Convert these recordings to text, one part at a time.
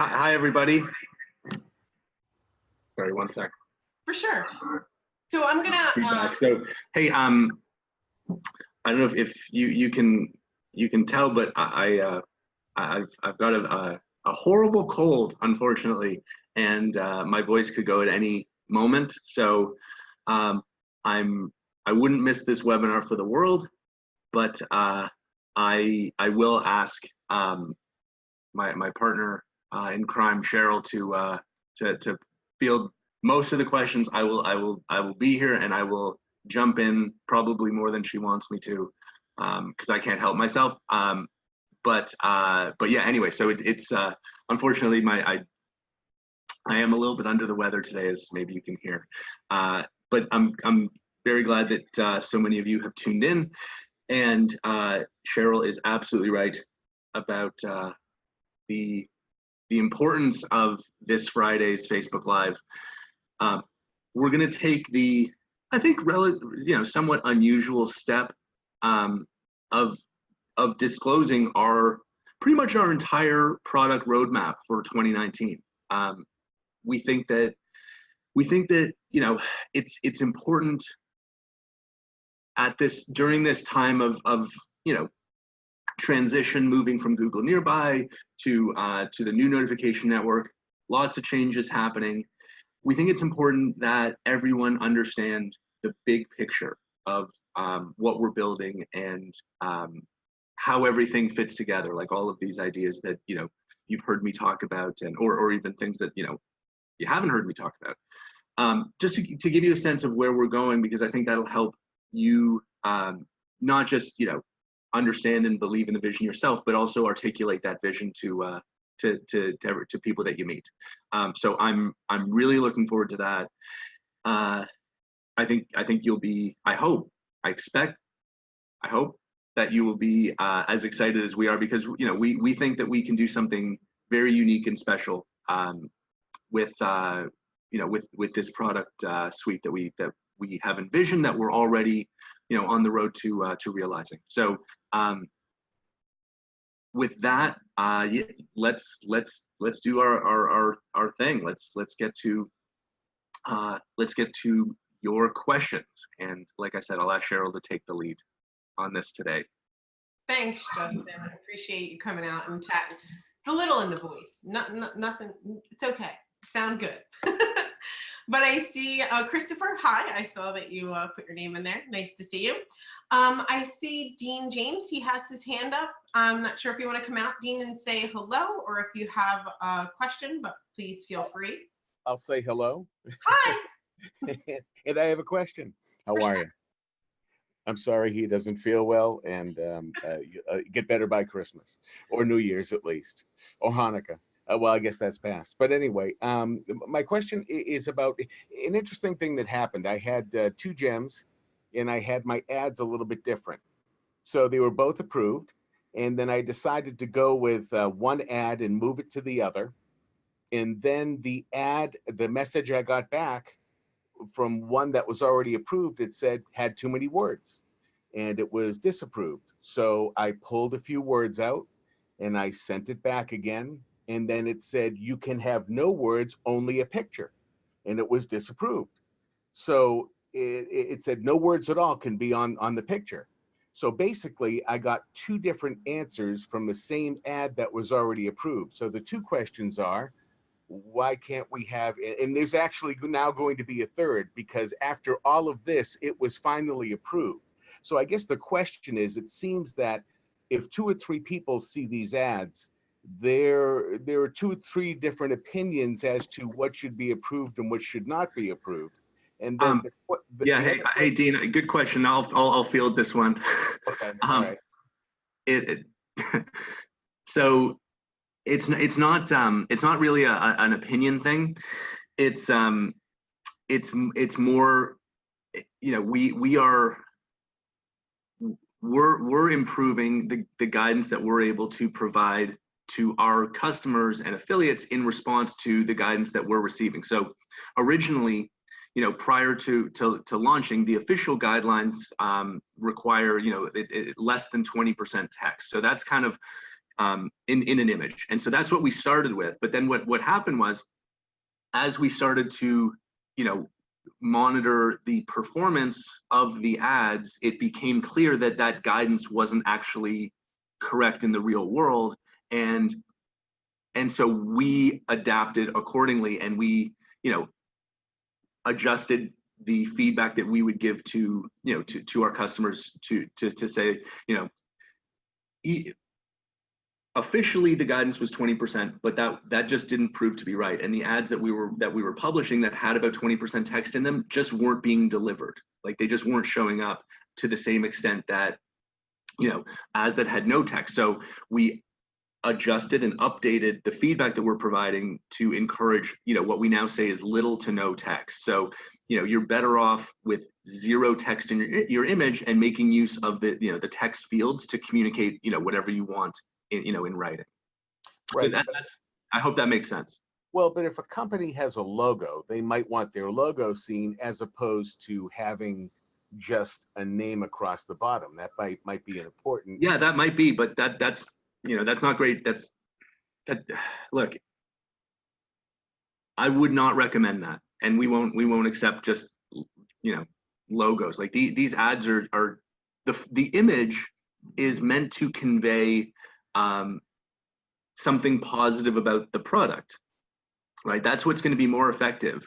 Hi, everybody. Sorry, one sec. For sure. So I'm gonna. So, hey, I don't know if you can tell, but I've got a horrible cold, unfortunately, and my voice could go at any moment. So, I wouldn't miss this webinar for the world, but I will ask my partner in crime, Cheryl, to field most of the questions. I will be here, and I will jump in probably more than she wants me to, because I can't help myself. But yeah. Anyway, so it's unfortunately I am a little bit under the weather today, as maybe you can hear. But I'm very glad that so many of you have tuned in, and Cheryl is absolutely right about the importance of this Friday's Facebook Live. We're going to take the, I think, somewhat unusual step of disclosing pretty much our entire product roadmap for 2019. We think that it's important during this time of transition, moving from Google Nearby to the new notification network. Lots of changes happening. We think it's important that everyone understand the big picture of what we're building and how everything fits together, like all of these ideas that you've heard me talk about, and or even things that you haven't heard me talk about. Just to give you a sense of where we're going, because I think that'll help you not just understand and believe in the vision yourself, but also articulate that vision to people that you meet. So I'm really looking forward to that. I think you'll be. I hope that you will be as excited as we are, because we think that we can do something very unique and special with this product suite that we have envisioned, that we're already on the road to realizing. So with that, yeah, let's do our thing. Let's get to your questions, and like I said, I'll ask Cheryl to take the lead on this today. Thanks, Justin. I appreciate you coming out and chatting. It's a little in the voice. Nothing. It's okay. Sound good. But I see Christopher. Hi. I saw that you put your name in there. Nice to see you. I see Dean James. He has his hand up. I'm not sure if you want to come out, Dean, and say hello, or if you have a question, but please feel free. I'll say hello. Hi. And I have a question. How are you? I'm sorry he doesn't feel well, and get better by Christmas, or New Year's at least, or Hanukkah. Well, I guess that's past. But anyway, my question is about an interesting thing that happened. I had 2 gems, and I had my ads a little bit different. So they were both approved, and then I decided to go with one ad and move it to the other. And then the message I got back from one that was already approved, it said had too many words, and it was disapproved. So I pulled a few words out, and I sent it back again. And then it said, you can have no words, only a picture. And it was disapproved. So it said no words at all can be on the picture. So basically, I got 2 different answers from the same ad that was already approved. So the 2 questions are, why can't we have, and there's actually now going to be a third, because after all of this, it was finally approved. So I guess the question is, it seems that if 2 or 3 people see these ads, there are 2 or 3 different opinions as to what should be approved and what should not be approved. And then hey Dean, good question. I'll field this one. Okay. All right. So it's not really an opinion thing. It's more, we're improving the guidance that we're able to provide to our customers and affiliates in response to the guidance that we're receiving. So originally, prior to launching, the official guidelines require less than 20% text. So that's kind of in an image. And so that's what we started with. But then what happened was, as we started to, monitor the performance of the ads, it became clear that that guidance wasn't actually correct in the real world. And so we adapted accordingly, and we, adjusted the feedback that we would give to, to our customers to say, officially the guidance was 20%, but that just didn't prove to be right. And the ads that we were publishing that had about 20% text in them just weren't being delivered. Like, they just weren't showing up to the same extent that, ads that had no text. So we adjusted and updated the feedback that we're providing to encourage, what we now say is little to no text. So, you're better off with zero text in your image and making use of the, the text fields to communicate, whatever you want in writing. Right. So that's, I hope that makes sense. Well, but if a company has a logo, they might want their logo seen as opposed to having just a name across the bottom. That might be an important. Yeah, that might be, but that's that's not great. Look, I would not recommend that, and we won't accept just logos. Like, these ads are the image is meant to convey something positive about the product, right? That's what's going to be more effective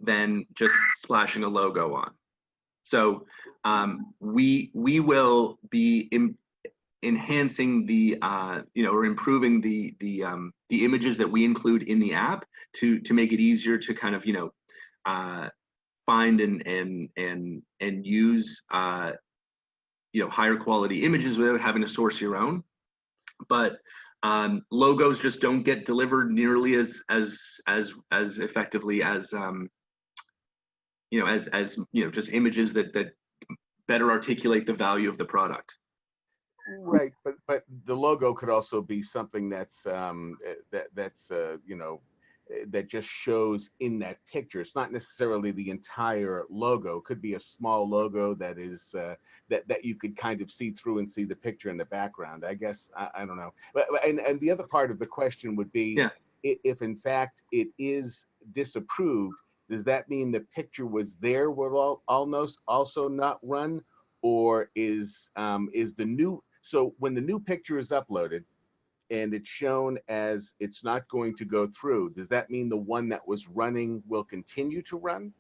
than just splashing a logo on. So we will be enhancing the or improving the images that we include in the app to make it easier to kind of find and use higher quality images without having to source your own. But logos just don't get delivered nearly as effectively as just images that better articulate the value of the product. Right, but the logo could also be something that's that just shows in that picture. It's not necessarily the entire logo. It could be a small logo that is that you could kind of see through and see the picture in the background. I guess I don't know. But and the other part of the question would be, if in fact it is disapproved, does that mean the picture was there will also not run, or is the new, so when the new picture is uploaded and it's shown as it's not going to go through, does that mean the one that was running will continue to run?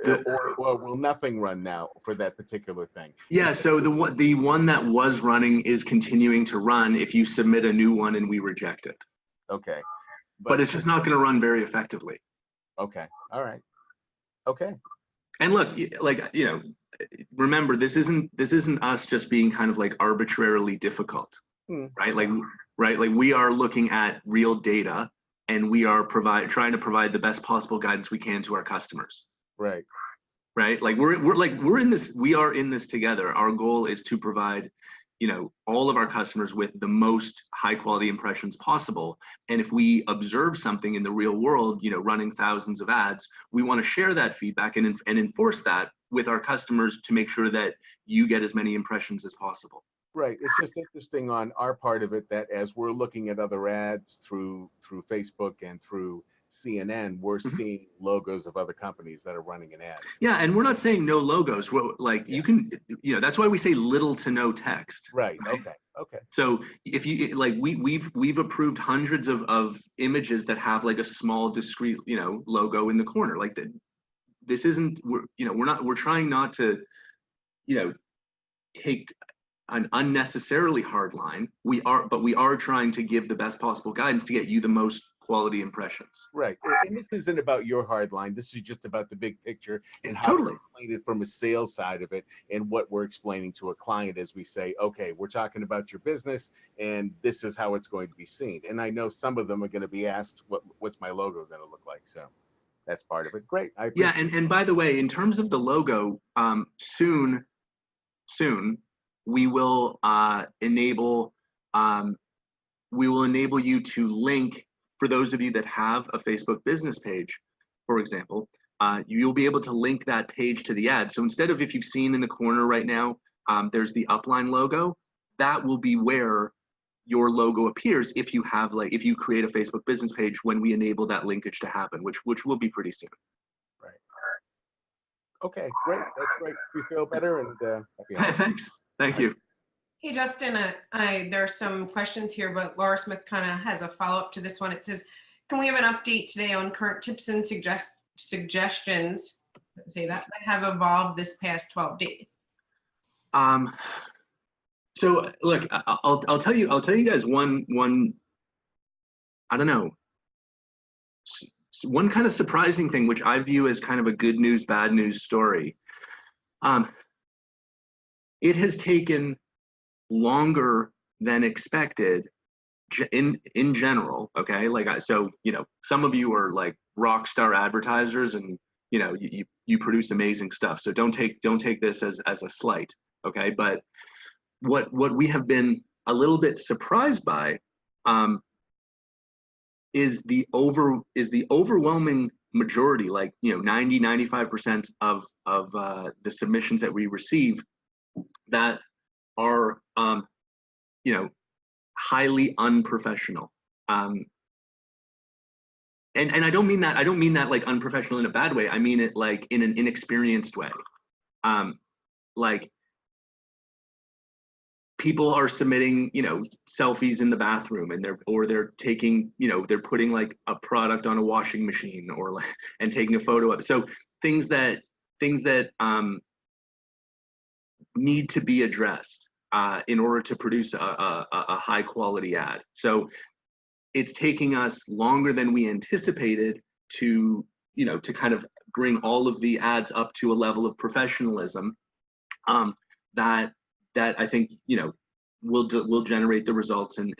Or will nothing run now for that particular thing? Yeah, so the one that was running is continuing to run if you submit a new one and we reject it. Okay. But it's just not going to run very effectively. Okay. All right. Okay. And look, like, remember, this isn't us just being kind of like arbitrarily difficult, right? Like we are looking at real data, and we are trying to provide the best possible guidance we can to our customers. Right. Right. Like we are in this together. Our goal is to provide, all of our customers with the most high quality impressions possible. And if we observe something in the real world, running thousands of ads, we want to share that feedback and enforce that with our customers to make sure that you get as many impressions as possible. Right. It's just interesting on our part of it that as we're looking at other ads through Facebook and through CNN, we're seeing logos of other companies that are running an ad. Yeah, and we're not saying no logos. We're like, you can, that's why we say little to no text. Right. Okay. So if you like, we've approved hundreds of images that have like a small discrete, logo in the corner. Like this isn't, we're trying not to, take an unnecessarily hard line. We are trying to give the best possible guidance to get you the most quality impressions. Right. And this isn't about your hard line. This is just about the big picture and how to explain it from a sales side of it, and what we're explaining to a client as we say, okay, we're talking about your business and this is how it's going to be seen. And I know some of them are going to be asked, what's my logo going to look like? So that's part of it. Great. Yeah. And by the way, in terms of the logo, soon we will enable you to link, for those of you that have a Facebook business page, for example, you'll be able to link that page to the ad. So instead of, if you've seen in the corner right now, there's the upline logo, that will be where your logo appears if you have if you create a Facebook business page when we enable that linkage to happen, which will be pretty soon. Right. Okay, great. That's great. We feel better and happy holidays. Thanks. Thank you. Hey, Justin, there are some questions here, but Laura Smith kind of has a follow-up to this one. It says, can we have an update today on current tips and suggestions, say that have evolved this past 12 days? So look, I'll tell you guys one I don't know, one kind of surprising thing, which I view as kind of a good news, bad news story. It has taken longer than expected in general. Okay, so some of you are like rock star advertisers, and you produce amazing stuff. So don't take this as a slight. Okay, but what we have been a little bit surprised by is the overwhelming majority, 90-95% of the submissions that we receive that are highly unprofessional. And I don't mean that like unprofessional in a bad way. I mean it like in an inexperienced way. Like people are submitting, selfies in the bathroom, and they're taking, they're putting like a product on a washing machine and taking a photo of it. So things that need to be addressed in order to produce a high quality ad. So it's taking us longer than we anticipated to kind of bring all of the ads up to a level of professionalism that I think will generate the results and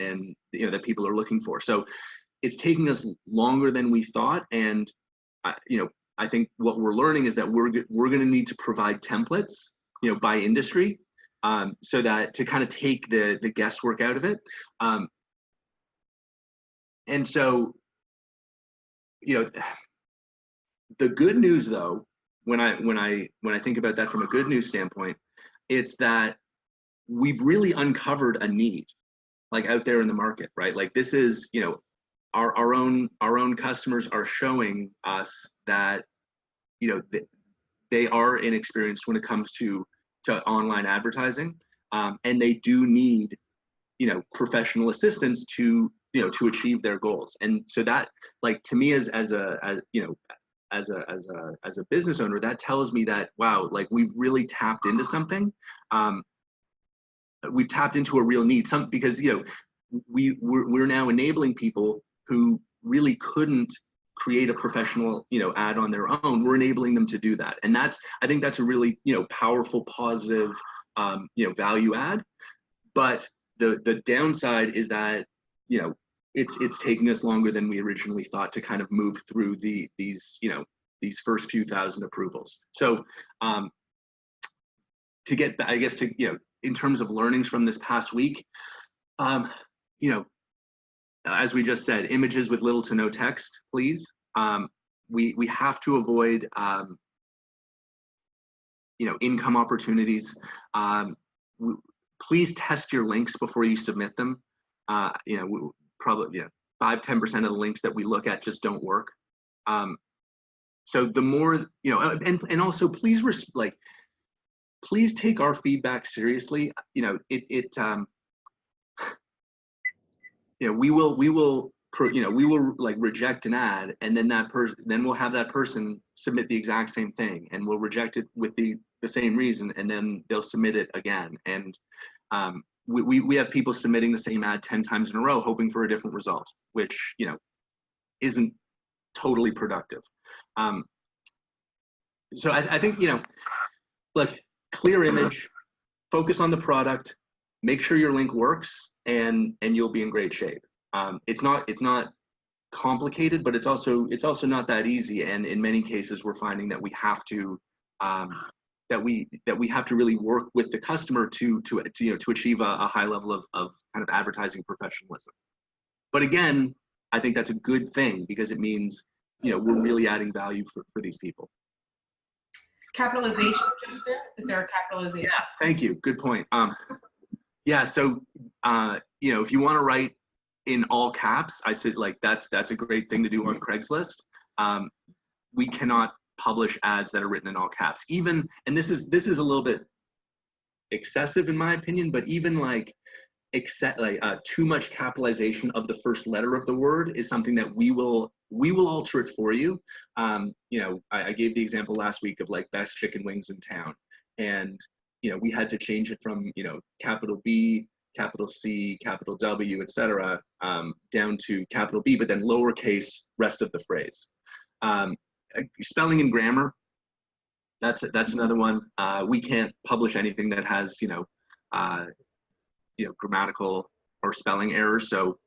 that people are looking for. So it's taking us longer than we thought, and I think what we're learning is that we're going to need to provide templates by industry, so that to kind of take the guesswork out of it. And so the good news, though, when I think about that from a good news standpoint, it's that we've really uncovered a need, like out there in the market, right? Like this is, our own customers are showing us that, they are inexperienced when it comes to online advertising, and they do need, professional assistance to achieve their goals. And so that, like, to me, as a business owner, that tells me that, wow, like we've really tapped into something. We've tapped into a real need, because we're now enabling people who really couldn't create a professional ad on their own. We're enabling them to do that, and I think that's a really powerful, positive value add. But the downside is that it's taking us longer than we originally thought to kind of move through these first few thousand approvals. So to get, I guess, to in terms of learnings from this past week, as we just said, images with little to no text, please. We have to avoid income opportunities. Please test your links before you submit them. Probably 5-10% of the links that we look at just don't work. So the more, and also please please take our feedback seriously. We will like reject an ad, and then we'll have that person submit the exact same thing, and we'll reject it with the same reason, and then they'll submit it again. And we have people submitting the same ad 10 times in a row, hoping for a different result, which isn't totally productive. So I think look, clear image, focus on the product, make sure your link works, and you'll be in great shape. It's not complicated, but it's also not that easy. And in many cases, we're finding that we have to really work with the customer to achieve a high level of kind of advertising professionalism. But again, I think that's a good thing, because it means we're really adding value for these people. Capitalization, Justin? Is there a capitalization? Yeah, thank you. Good point. Yeah, so if you want to write in all caps, I said like that's a great thing to do on Craigslist. We cannot publish ads that are written in all caps. Even, and this is a little bit excessive in my opinion, but even like too much capitalization of the first letter of the word is something that we will alter it for you. I gave the example last week of like best chicken wings in town, and we had to change it from capital B, capital C, capital W, etc., down to capital B, but then lowercase rest of the phrase. Spelling and grammar, that's another one. We can't publish anything that has grammatical or spelling errors. So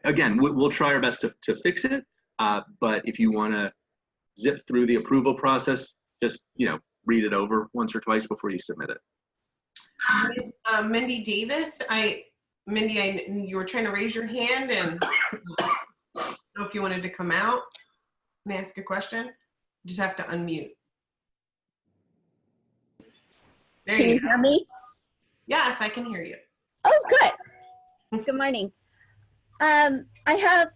again, we'll try our best to fix it. But if you want to zip through the approval process, just read it over once or twice before you submit it. Mindy Davis, Mindy, you were trying to raise your hand, and I don't know if you wanted to come out and ask a question. You just have to unmute. There Can you hear me? Yes, I can hear you. Oh, good. Good morning. I have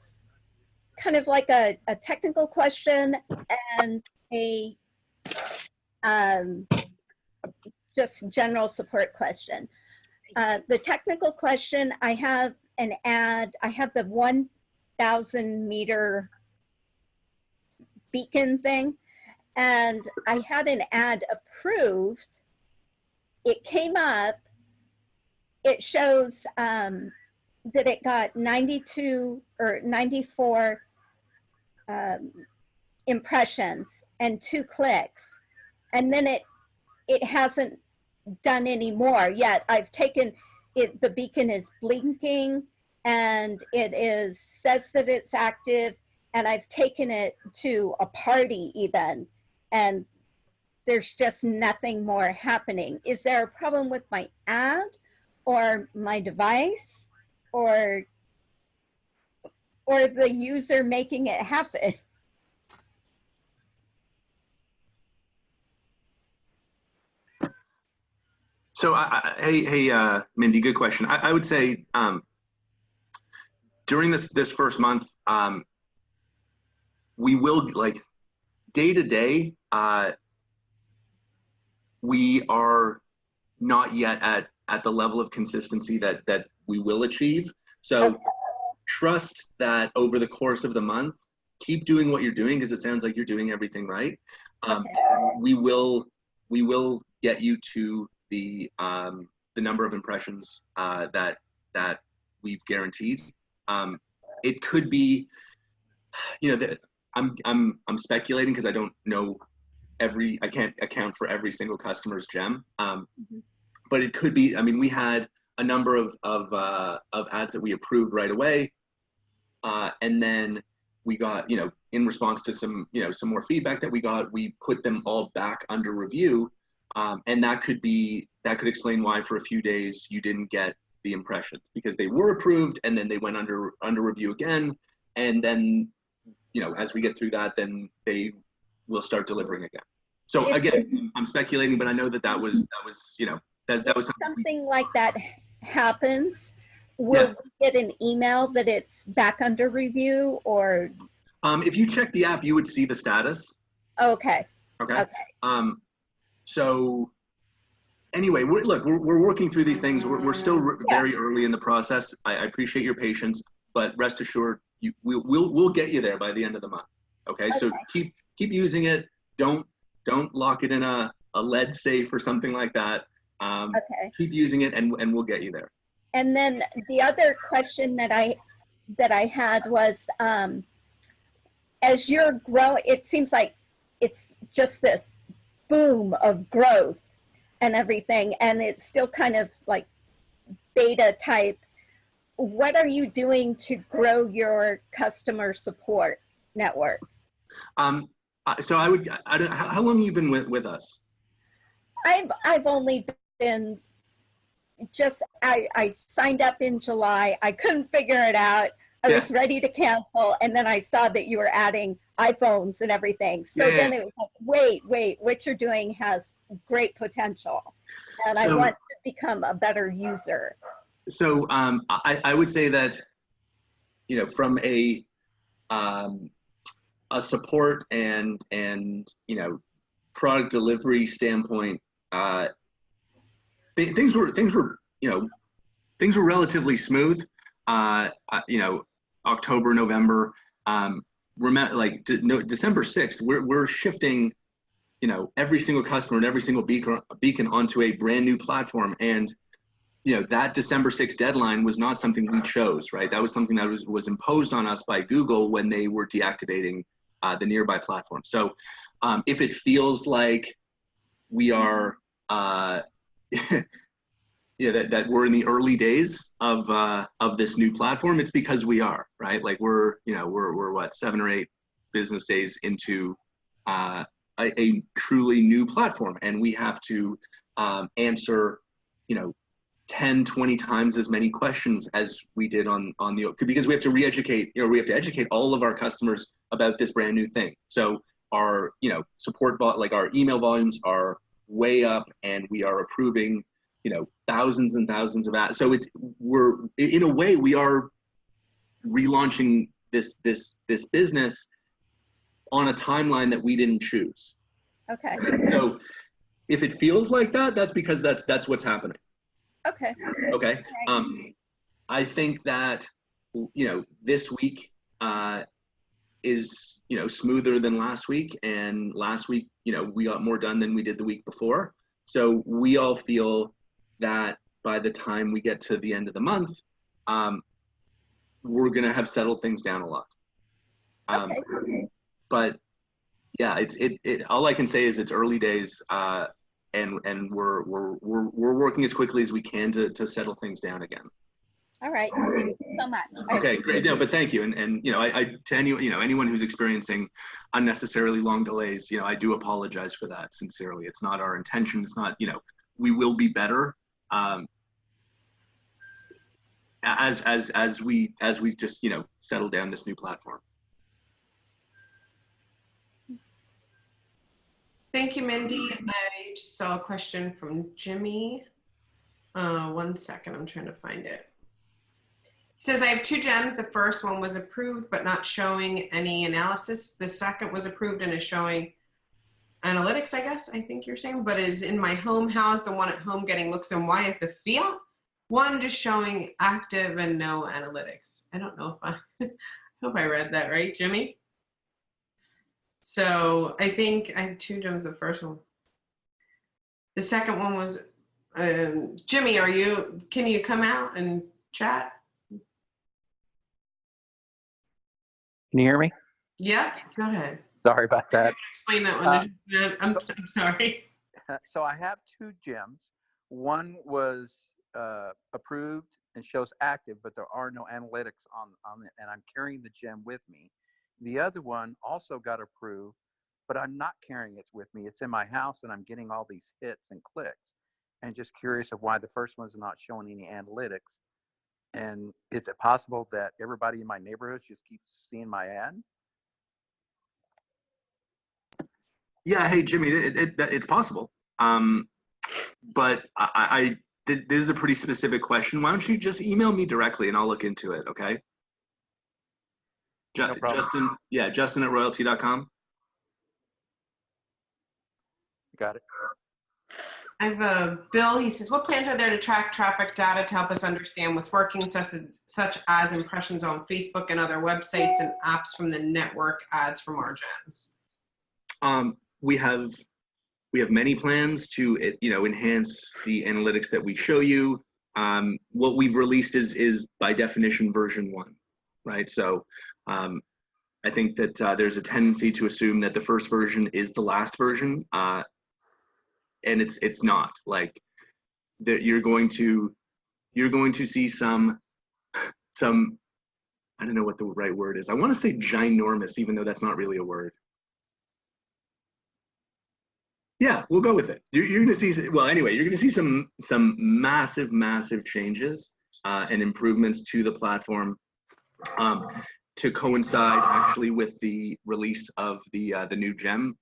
kind of like a technical question and a just general support question. The technical question, I have an ad. I have the 1,000 meter beacon thing, and I had an ad approved. It came up. It shows that it got 92 or 94 impressions and 2 clicks, and then it hasn't done any more yet. I've taken it, the beacon is blinking, and it says that it's active, and I've taken it to a party even, and there's just nothing more happening. Is there a problem with my ad or my device or the user making it happen? So, hey, Mindy, good question. I would say during this first month, we will, like, day to day, we are not yet at the level of consistency that we will achieve. So trust that over the course of the month, keep doing what you're doing, because it sounds like you're doing everything right. We will get you to the number of impressions that we've guaranteed. It could be, that I'm speculating because I don't know I can't account for every single customer's gem. But it could be, I mean, we had a number of ads that we approved right away. And then we got, in response to some more feedback that we got, we put them all back under review. And that could explain why for a few days you didn't get the impressions, because they were approved and then they went under review again. And then, as we get through that, then they will start delivering again. So again, I'm speculating, but I know that was that was something like that happens. Will we get an email that it's back under review, or? If you check the app, you would see the status. Okay. Okay. So anyway, we're working through these things. We're still very early in the process. I appreciate your patience, but rest assured, we'll get you there by the end of the month. Okay. So keep using it. Don't lock it in a lead safe or something like that. Keep using it, and we'll get you there. And then the other question that I had was, as you're growing, it seems like it's just this boom of growth and everything, and it's still kind of like beta type. What are you doing to grow your customer support network? So how long have you been with us? I've only been I signed up in July. I couldn't figure it out. I was ready to cancel, and then I saw that you were adding iPhones and everything. So Yeah. then it was like, wait, what you're doing has great potential, and I want to become a better user. So I would say that, you know, from a support and you know, product delivery standpoint, things were you know, things were relatively smooth. You know, October, November, like December 6th, we're shifting, you know, every single customer and every single beacon onto a brand new platform. And, you know, that December 6th deadline was not something we chose, right? That was something that was imposed on us by Google when they were deactivating the nearby platform. So if it feels like we are, yeah, that we're in the early days of this new platform, it's because we are, right? Like we're what, 7 or 8 business days into a truly new platform, and we have to answer, you know, 10, 20 times as many questions as we did on the, because we have to re-educate, you know, we have to educate all of our customers about this brand new thing. So our, you know, support like our email volumes are way up, and we are approving, you know, thousands and thousands of ads. So we're in a way, we are relaunching this business on a timeline that we didn't choose. Okay. So if it feels like that, that's because that's what's happening. Okay. Okay. I think that, you know, this week is, you know, smoother than last week, and last week, you know, we got more done than we did the week before. So we all feel that by the time we get to the end of the month, we're gonna have settled things down a lot. Okay. But yeah, all I can say is it's early days, and we're working as quickly as we can to settle things down again. All right. Thank you so much. Okay, great. No, but thank you. And you know, to anyone who's experiencing unnecessarily long delays, you know, I do apologize for that sincerely. It's not our intention. It's not, you know, we will be better as we just, you know, settle down this new platform. Thank you, Mindy. I just saw a question from Jimmy. 1 second, I'm trying to find it. He says, I have 2 gems. The first one was approved, but not showing any analysis. The second was approved and is showing analytics, I guess, I think you're saying, but is in my home. How is the one at home getting looks, and why is the fiat one just showing active and no analytics? I don't know if I hope I read that right, Jimmy. So I think I have 2 gems. The first one. The second one was, Jimmy, can you come out and chat? Can you hear me? Yeah, go ahead. Sorry about that. Explain that one. I'm sorry. So I have 2 gems. One was approved and shows active, but there are no analytics on it, and I'm carrying the gem with me. The other one also got approved, but I'm not carrying it with me. It's in my house, and I'm getting all these hits and clicks. And just curious of why the first one's not showing any analytics. And is it possible that everybody in my neighborhood just keeps seeing my ad? Yeah, hey Jimmy, it's possible. But this is a pretty specific question. Why don't you just email me directly and I'll look into it, okay? No problem. Justin at royaltie.com. Got it. I have Bill. He says, what plans are there to track traffic data to help us understand what's working, such as impressions on Facebook and other websites and apps from the network ads from our gems? We have many plans to, you know, enhance the analytics that we show you. What we've released is by definition version 1, right? So I think that there's a tendency to assume that the first version is the last version, and it's not. Like that you're going to see some I don't know what the right word is. I want to say ginormous, even though that's not really a word. Yeah, we'll go with it. You're going to see, well, anyway, you're going to see some massive changes and improvements to the platform to coincide actually with the release of the new gem,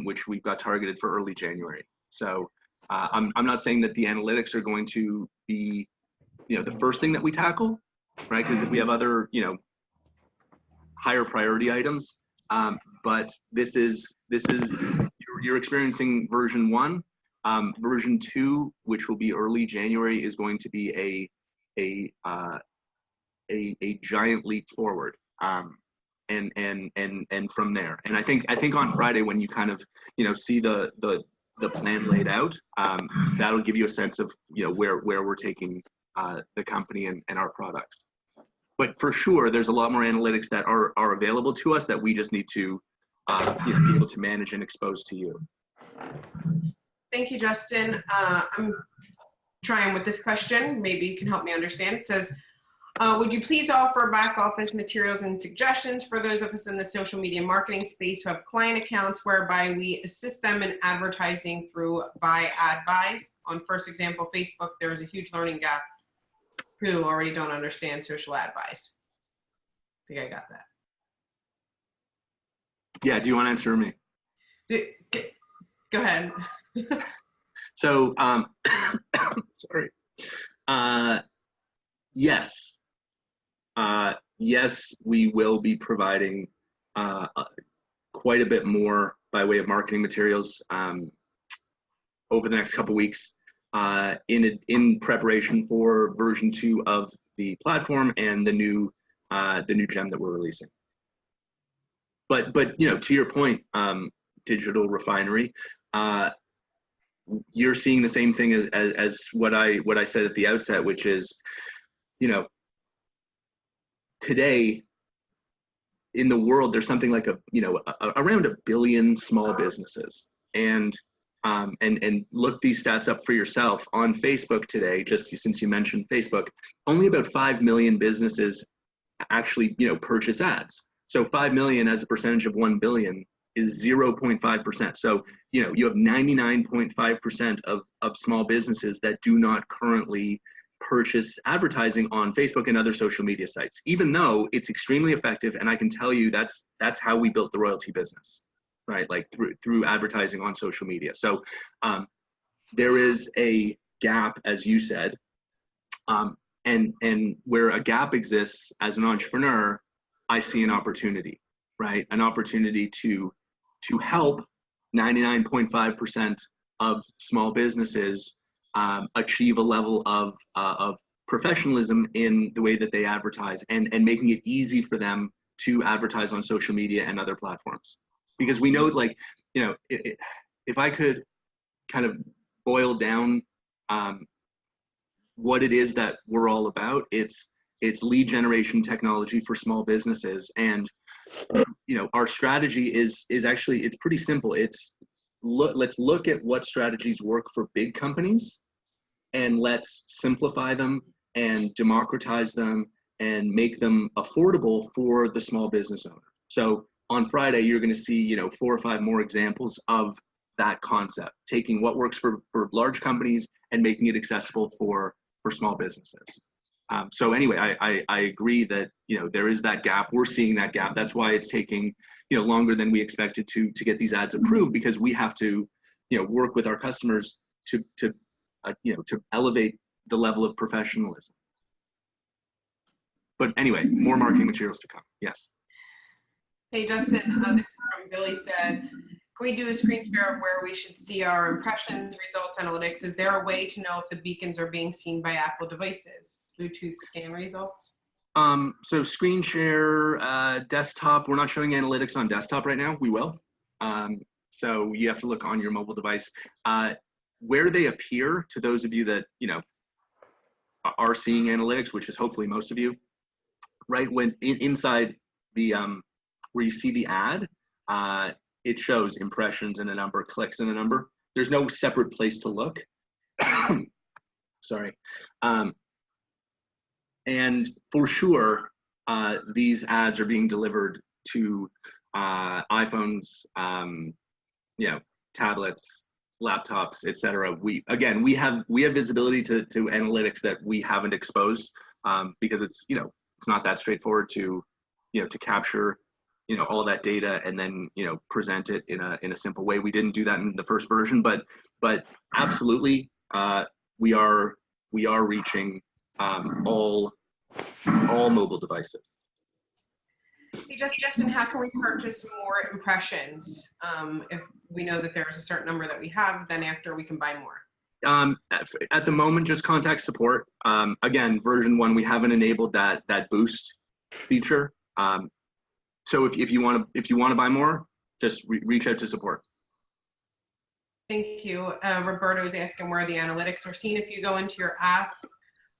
which we've got targeted for early January. So I'm not saying that the analytics are going to be, the first thing that we tackle, right? Because we have other, higher priority items. But this is you're experiencing version 1. Version 2, which will be early January, is going to be a giant leap forward. And from there. And I think on Friday, when you kind of, see the plan laid out, that'll give you a sense of, where we're taking the company and our products. But for sure, there's a lot more analytics that are available to us that we just need to be able to manage and expose to you. Thank you, Justin. I'm trying with this question. Maybe you can help me understand. It says, would you please offer back office materials and suggestions for those of us in the social media marketing space who have client accounts whereby we assist them in advertising through buy ad buys? On first example, Facebook, there is a huge learning gap who already don't understand social ad buys. I think I got that. Yeah, do you want to answer me? Go ahead. So, sorry. Yes. Yes, we will be providing quite a bit more by way of marketing materials over the next couple weeks in preparation for version 2 of the platform and the new gem that we're releasing. But to your point, Digital Refinery, you're seeing the same thing as what I said at the outset, which is, today in the world, there's something like around 1 billion small businesses, and look these stats up for yourself. On Facebook today, just since you mentioned Facebook, only about 5 million businesses actually purchase ads. So 5 million as a percentage of 1 billion is 0.5%. So you have 99.5% of small businesses that do not currently purchase advertising on Facebook and other social media sites, even though it's extremely effective. And I can tell you that's how we built the Royaltie business, right? Like through advertising on social media. So there is a gap, as you said, and where a gap exists as an entrepreneur, I see an opportunity, right? An opportunity to help 99.5% of small businesses achieve a level of professionalism in the way that they advertise, and making it easy for them to advertise on social media and other platforms. Because we know, if I could kind of boil down what it is that we're all about, it's lead generation technology for small businesses. And our strategy is actually, it's pretty simple. Let's look at what strategies work for big companies, and let's simplify them and democratize them and make them affordable for the small business owner. So on Friday, you're going to see 4 or 5 more examples of that concept, taking what works for large companies and making it accessible for small businesses. So anyway, I agree that there is that gap. We're seeing that gap. That's why it's taking longer than we expected to get these ads approved, because we have to work with our customers to elevate the level of professionalism. But anyway, more marketing materials to come. Yes. Hey Justin, this is from Billy said, can we do a screen share of where we should see our impressions, results, analytics? Is there a way to know if the beacons are being seen by Apple devices? Bluetooth scan results? So screen share, desktop, we're not showing analytics on desktop right now. We will. So you have to look on your mobile device. Where they appear to those of you that, are seeing analytics, which is hopefully most of you, right? When inside the, where you see the ad, it shows impressions and a number, clicks and a number. There's no separate place to look. Sorry. And for sure, these ads are being delivered to iPhones, tablets, laptops, etc. We have visibility to analytics that we haven't exposed because it's it's not that straightforward to, to capture, all that data and then, present it in a simple way. We didn't do that in the first version, but absolutely, we are reaching all mobile devices. Hey, Justin, how can we purchase more impressions? If we know that there's a certain number that we have, then after we can buy more. At the moment, just contact support. Again, version 1, we haven't enabled that boost feature. So if you want to buy more, just reach out to support. Thank you. Roberto is asking where the analytics are seen. If you go into your app,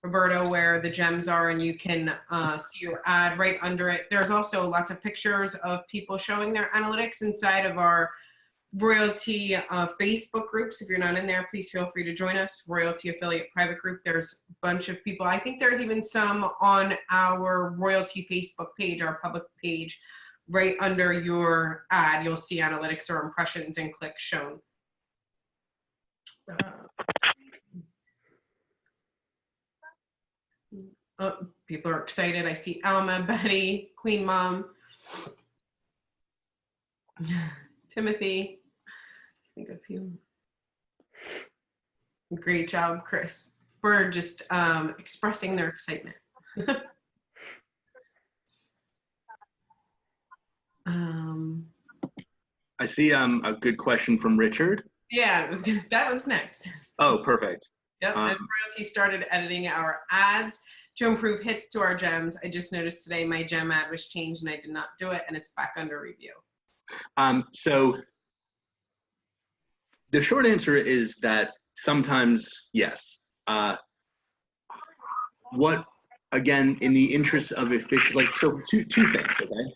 Roberto, where the gems are, and you can see your ad right under it. There's also lots of pictures of people showing their analytics inside of our Royaltie Facebook groups. If you're not in there, please feel free to join us. Royaltie Affiliate Private Group. There's a bunch of people. I think there's even some on our Royaltie Facebook page, our public page. Right under your ad, you'll see analytics or impressions and clicks shown. Oh, people are excited. I see Alma, Betty, Queen Mom, Timothy. I think a few. Great job, Chris. We're just expressing their excitement. I see a good question from Richard. Yeah, it was good. That one's next. Oh, perfect. Yep, as Royaltie started editing our ads to improve hits to our gems, I just noticed today my gem ad was changed and I did not do it, and it's back under review. So the short answer is that sometimes, yes. Again, in the interest of efficient, so two things, okay?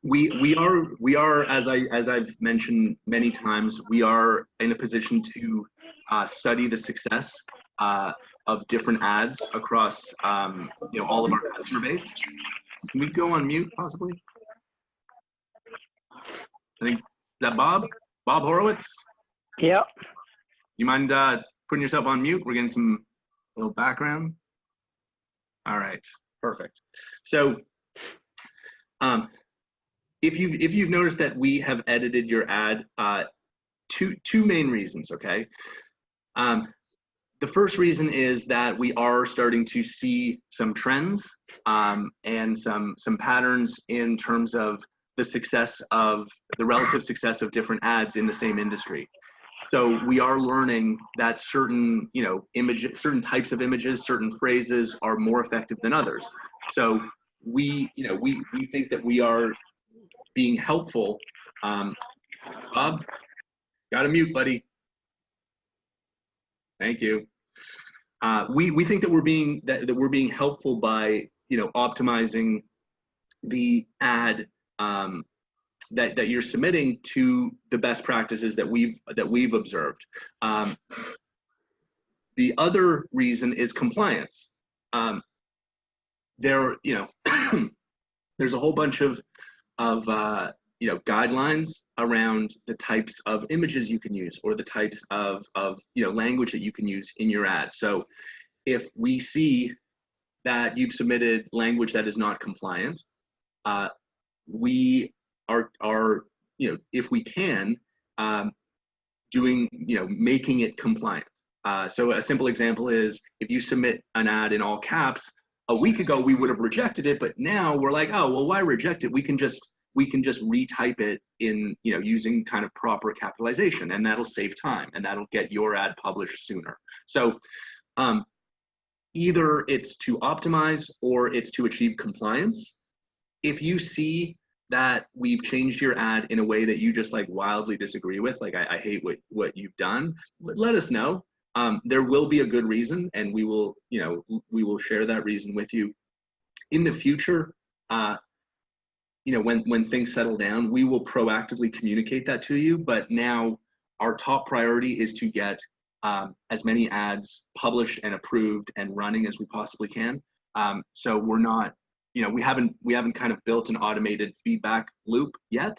We are, as I've mentioned many times, we are in a position to study the success of different ads across all of our customer base. Can we go on mute possibly? I think, is that Bob Horowitz? Yep. You mind putting yourself on mute? We're getting some little background. All right, perfect. So if you've noticed that we have edited your ad, two main reasons, okay? The first reason is that we are starting to see some trends and some patterns in terms of the relative success of different ads in the same industry. So we are learning that certain certain types of images, certain phrases are more effective than others. So we think that we are being helpful. Bob, gotta mute, buddy. Thank you. We think that we're being helpful by optimizing the ad that you're submitting to the best practices that we've observed. The other reason is compliance. There's a whole bunch of guidelines around the types of images you can use or the types of language that you can use in your ad. So if we see that you've submitted language that is not compliant, we are if we can, making it compliant. So a simple example is if you submit an ad in all caps, a week ago we would have rejected it, but now we're like, oh, well, why reject it? We can just retype it in, using kind of proper capitalization, and that'll save time and that'll get your ad published sooner. So either it's to optimize or it's to achieve compliance. If you see that we've changed your ad in a way that you just wildly disagree with, I hate what you've done, let us know. There will be a good reason, and we will share that reason with you. In the future, when things settle down, we will proactively communicate that to you. But now our top priority is to get as many ads published and approved and running as we possibly can. So we're not, we haven't kind of built an automated feedback loop yet.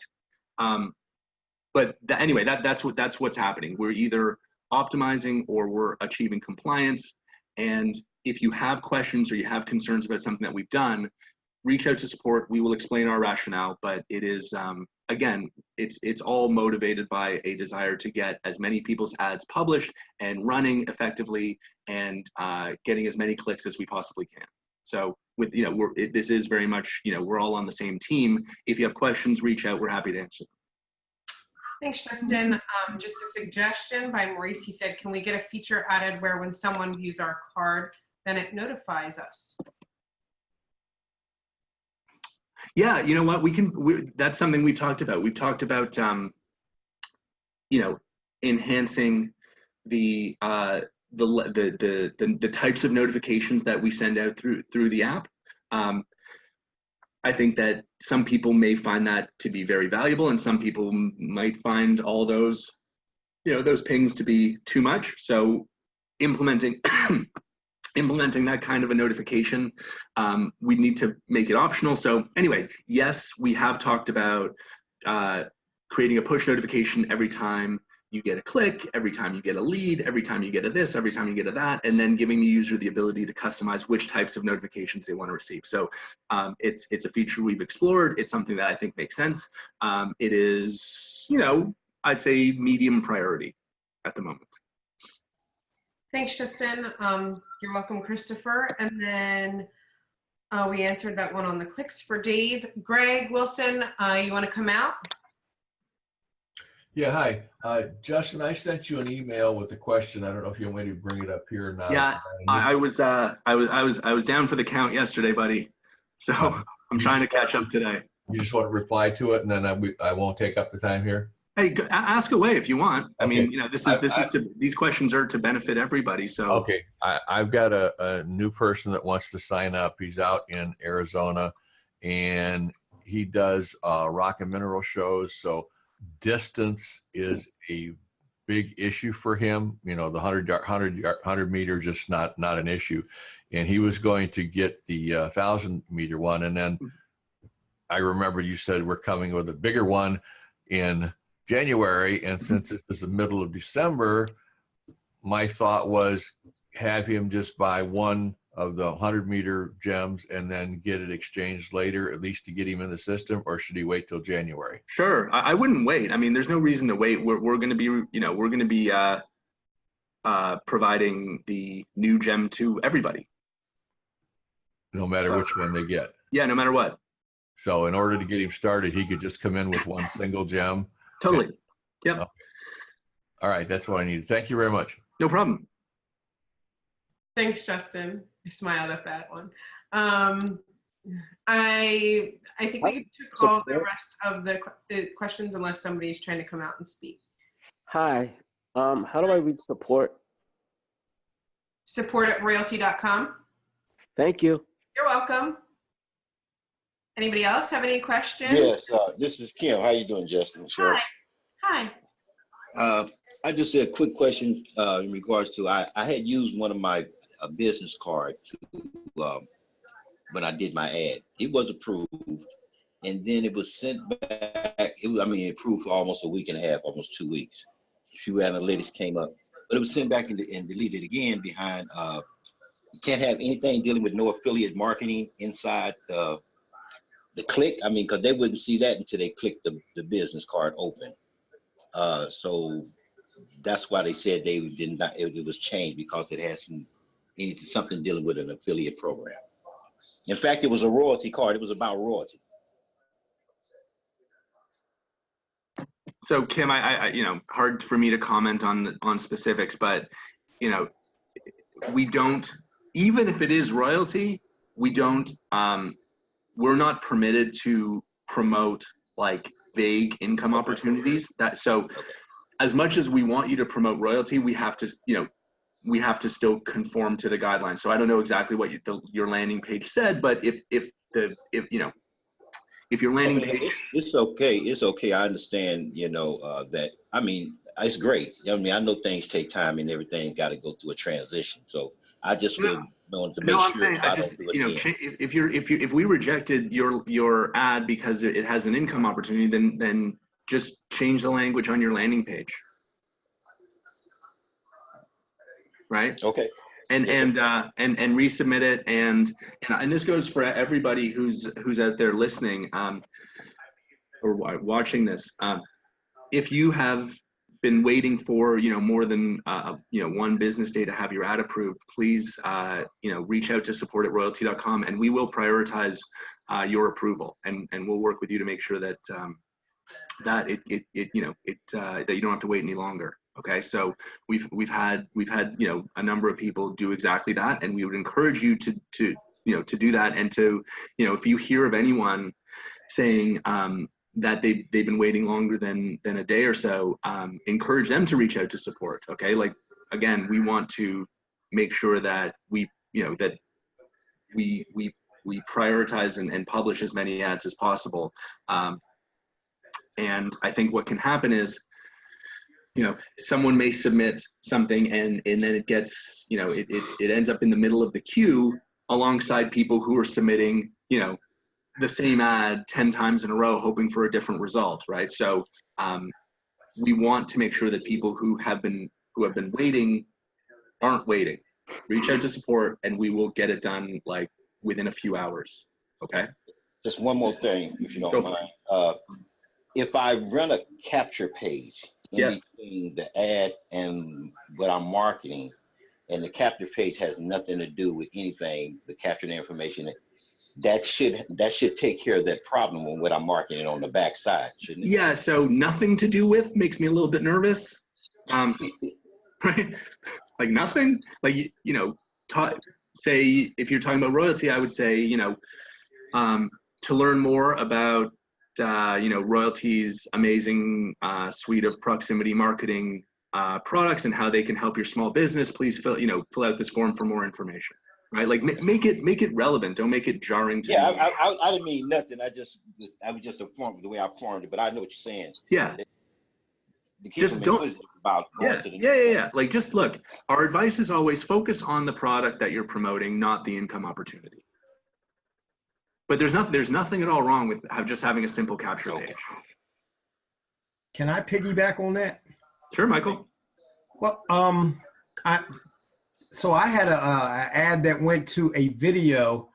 But anyway, that's what's happening. We're either optimizing or we're achieving compliance. And if you have questions or you have concerns about something that we've done, reach out to support. We will explain our rationale, but it is, again, it's all motivated by a desire to get as many people's ads published and running effectively and getting as many clicks as we possibly can. So with, this is very much, we're all on the same team. If you have questions, reach out. We're happy to answer them. Thanks, Justin. Just a suggestion by Maurice. He said, can we get a feature added where when someone views our card, then it notifies us? Yeah, you know what? That's something we've talked about. We've talked about, enhancing the types of notifications that we send out through the app. I think that some people may find that to be very valuable, and some people might find all those, those pings to be too much. So implementing that kind of a notification, we need to make it optional. So anyway, yes, we have talked about creating a push notification every time you get a click, every time you get a lead, every time you get a this, every time you get a that, and then giving the user the ability to customize which types of notifications they want to receive. So it's a feature we've explored. It's something that I think makes sense. It is, I'd say medium priority at the moment. Thanks, Justin. You're welcome, Christopher. And then we answered that one on the clicks for Dave. Greg Wilson, you want to come out? Yeah, hi. Justin, I sent you an email with a question. I don't know if you want me to bring it up here or not. Yeah, I was down for the count yesterday, buddy. So I'm trying to catch up today. You just want to reply to it, and then I won't take up the time here. Hey, ask away if you want. I Okay. mean, these questions are to benefit everybody. So okay, I've got a new person that wants to sign up. He's out in Arizona, and he does rock and mineral shows. So distance is a big issue for him. The 100 meter just not an issue, and he was going to get the 1,000 meter one, and then I remember you said we're coming with a bigger one in January, and since this is the middle of December, my thought was have him just buy one of the 100 meter gems and then get it exchanged later, at least to get him in the system, or should he wait till January? Sure, I wouldn't wait. I mean, there's no reason to wait. We're going to be, we're going to be providing the new gem to everybody. No matter which one they get. Yeah, no matter what. So in order to get him started, he could just come in with one single gem. Totally. Yep. Okay. All right, that's what I needed. Thank you very much. No problem. Thanks, Justin. I smiled at that one. I think we took all the rest of the questions unless somebody's trying to come out and speak. Hi. How do I reach support? Support@royaltie.com. Thank you. You're welcome. Anybody else have any questions? Yes, this is Kim. How you doing, Justin? Sure. Hi. I just had a quick question in regards to I had used one of my business cards to when I did my ad. It was approved, and then it was sent back. Approved for almost a week and a half, almost 2 weeks. A few analytics came up, but it was sent back and deleted again behind. You can't have anything dealing with no affiliate marketing inside the click. I mean, because they wouldn't see that until they clicked the business card open. So that's why they said they did not. It was changed because it has something dealing with an affiliate program. In fact, it was a royalty card. It was about royalty. So Kim, I hard for me to comment on specifics, but we don't, even if it is royalty, we don't. We're not permitted to promote like vague income opportunities. As much as we want you to promote royalty, we have to, still conform to the guidelines. So I don't know exactly what your landing page said, but if your landing page, it's okay. I understand, that. I mean, it's great. I mean, I know things take time and everything got to go through a transition. So I just wanted to make sure. If we rejected your ad because it has an income opportunity, then just change the language on your landing page. Right? Okay. and resubmit it, and this goes for everybody who's out there listening or watching this. If you have been waiting for more than one business day to have your ad approved, please reach out to support@royaltie.com, and we will prioritize your approval, and we'll work with you to make sure that that you don't have to wait any longer. Okay, so we've had a number of people do exactly that, and we would encourage you to do that, and to if you hear of anyone saying that they've been waiting longer than a day or so, encourage them to reach out to support. Okay, like again, we want to make sure that we prioritize and publish as many ads as possible. And I think what can happen is, someone may submit something and then it gets, it ends up in the middle of the queue alongside people who are submitting, the same ad 10 times in a row, hoping for a different result, right? So we want to make sure that people who have been waiting aren't waiting. Reach out to support, and we will get it done like within a few hours. Okay. Just one more thing, if you don't mind. If I run a capture page in between the ad and what I'm marketing, and the capture page has nothing to do with anything, the captured information, that should take care of that problem when what I'm marketing on the back side, shouldn't it? Yeah, so nothing to do with makes me a little bit nervous. Right? Like nothing, like, say if you're talking about royalty, I would say, to learn more about, Royaltie's amazing suite of proximity marketing products and how they can help your small business, please fill out this form for more information. Right, like make it relevant. Don't make it jarring to me. I didn't mean nothing. I was just informed the way I formed it, but I know what you're saying. Yeah. Just don't about going to the yeah. Like, just look. Our advice is always focus on the product that you're promoting, not the income opportunity. But there's nothing at all wrong with just having a simple capture page. Can I piggyback on that? Sure, Michael. Well, so I had a ad that went to a video,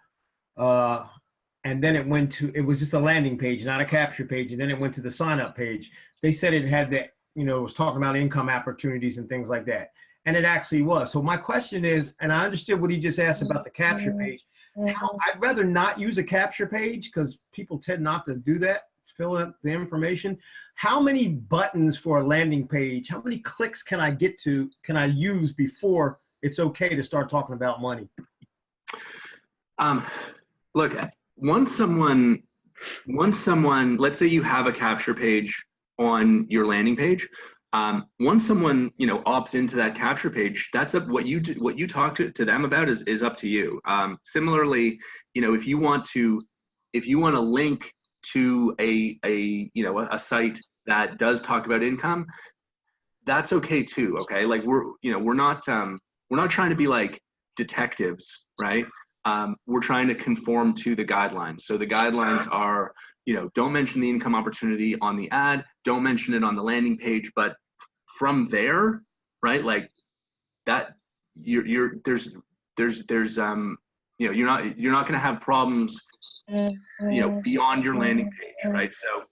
and then it was just a landing page, not a capture page, and then it went to the sign up page. They said it had that, it was talking about income opportunities and things like that. And it actually was. So my question is, and I understood what he just asked about the capture page. I'd rather not use a capture page because people tend not to do that, fill in the information. How many buttons for a landing page, how many clicks can I use before it's okay to start talking about money? Look, once someone, let's say you have a capture page on your landing page. Once someone, opts into that capture page, that's what you talk to them about is up to you. Similarly, if you want to link to a site that does talk about income, that's okay too. Okay. Like we're not trying to be like detectives, right? We're trying to conform to the guidelines. So the guidelines are, don't mention the income opportunity on the ad, don't mention it on the landing page, but from there, right? Like that, you're not going to have problems, beyond your landing page, right? So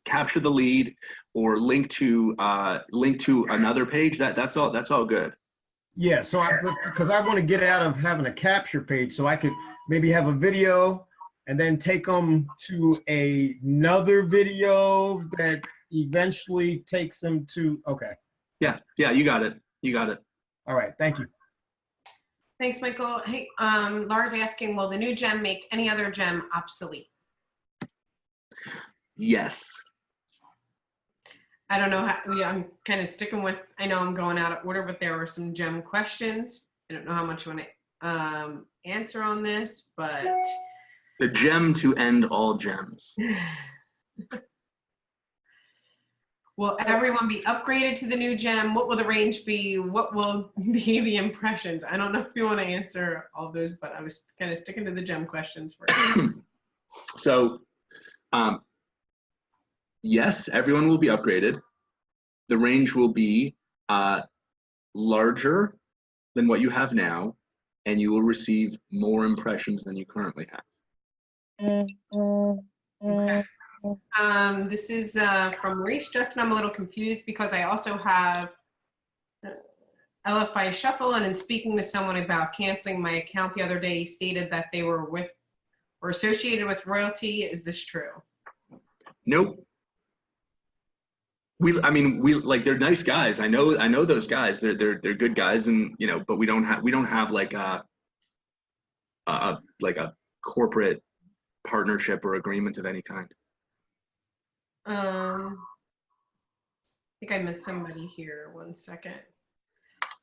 capture the lead or link to another page. That's all good. Yeah, so because I want to get out of having a capture page, so I could maybe have a video and then take them to another video that eventually takes them to, okay. Yeah, you got it. All right, thank you. Thanks, Michael. Hey, Lars asking, will the new gem make any other gem obsolete? Yes. I don't know how, I'm kind of sticking with, I know I'm going out of order, but there were some gem questions. I don't know how much you want to answer on this, but. The gem to end all gems. Will everyone be upgraded to the new gem? What will the range be? What will be the impressions? I don't know if you want to answer all those, but I was kind of sticking to the gem questions first. So, yes, everyone will be upgraded. The range will be larger than what you have now, and you will receive more impressions than you currently have. Okay. This is from Maurice. Justin, I'm a little confused because I also have LFI Shuffle, and in speaking to someone about canceling my account the other day, stated that they were associated with Royalty. Is this true? Nope. We they're nice guys. I know those guys. They're good guys, and but we don't have like a corporate partnership or agreement of any kind. I think I missed somebody here. 1 second.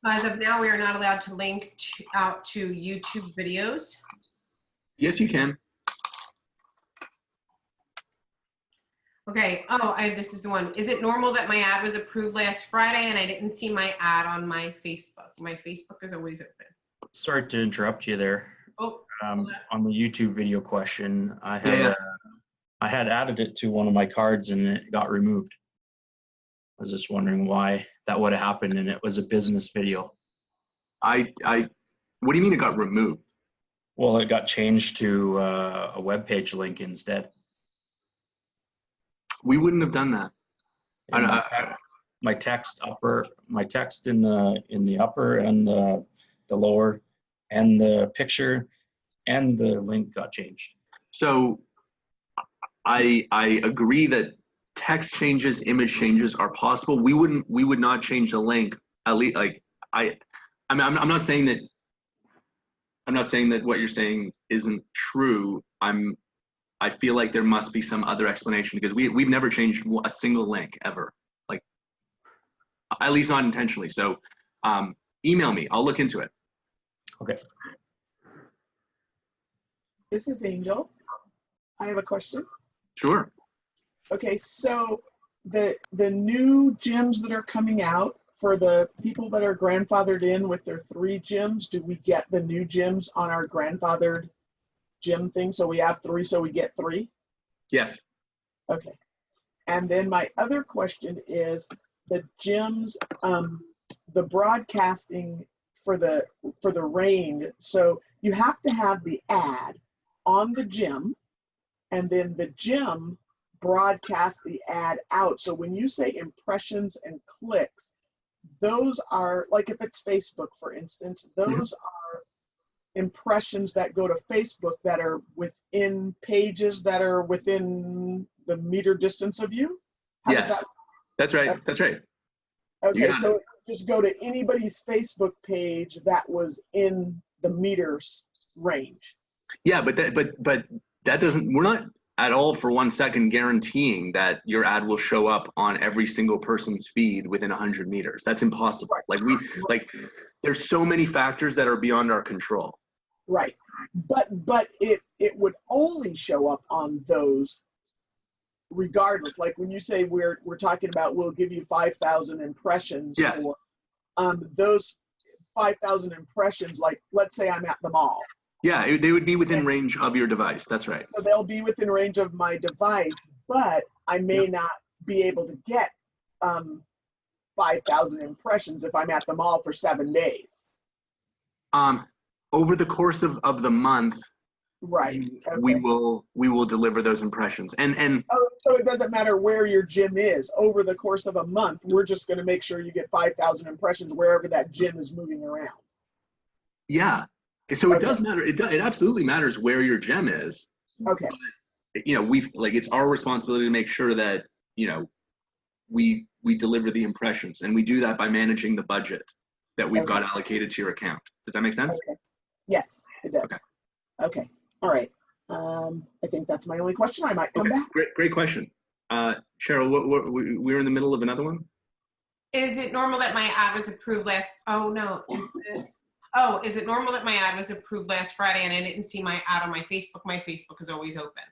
As of now, we are not allowed to link out to YouTube videos. Yes, you can. Okay. Oh, this is the one. Is it normal that my ad was approved last Friday and I didn't see my ad on my Facebook? My Facebook is always open. Sorry to interrupt you there. Oh. On the YouTube video question, I had added it to one of my cards and it got removed. I was just wondering why that would have happened, and it was a business video. What do you mean it got removed? Well, it got changed to a web page link instead. We wouldn't have done that. My text in the upper and the lower, and the picture and the link got changed. So I agree that text changes, image changes are possible. We would not change the link. At least, I'm not saying that what you're saying isn't true. I feel like there must be some other explanation, because we've never changed a single link ever, like at least not intentionally. So email me, I'll look into it. Okay. This is Angel. I have a question. Sure. Okay, so the new gyms that are coming out, for the people that are grandfathered in with their 3 gyms, do we get the new gyms on our grandfathered gym thing? So we have 3, so we get 3? Yes. Okay. And then my other question is the gyms, the broadcasting for the rain. So you have to have the ad on the gym, and then the gym broadcast the ad out. So when you say impressions and clicks, those are, like if it's Facebook, for instance, those are impressions that go to Facebook that are within pages that are within the meter distance of you? Yes, that's right. That's right. Okay, so just go to anybody's Facebook page that was in the meters range. Yeah, but that doesn't, we're not at all for 1 second guaranteeing that your ad will show up on every single person's feed within 100 meters. That's impossible. There's so many factors that are beyond our control. Right. But it would only show up on those regardless. Like when you say we're talking about, we'll give you 5,000 impressions for those 5,000 impressions, like let's say I'm at the mall. Yeah, they would be within range of your device. That's right. So they'll be within range of my device, but I may not be able to get 5,000 impressions if I'm at the mall for 7 days. Over the course of the month, right? Okay. We will deliver those impressions, and so it doesn't matter where your gym is. Over the course of a month, we're just going to make sure you get 5,000 impressions wherever that gym is moving around. Yeah. So it does matter. It absolutely matters where your gem is. Okay. But, it's our responsibility to make sure that we deliver the impressions, and we do that by managing the budget that we've got allocated to your account. Does that make sense? Okay. Yes, it does. Okay. All right. I think that's my only question. I might come back. Great question. Cheryl, we're in the middle of another one. Is it normal that my ad was approved last? Oh no, is it normal that my ad was approved last Friday and I didn't see my ad on my Facebook? My Facebook is always open.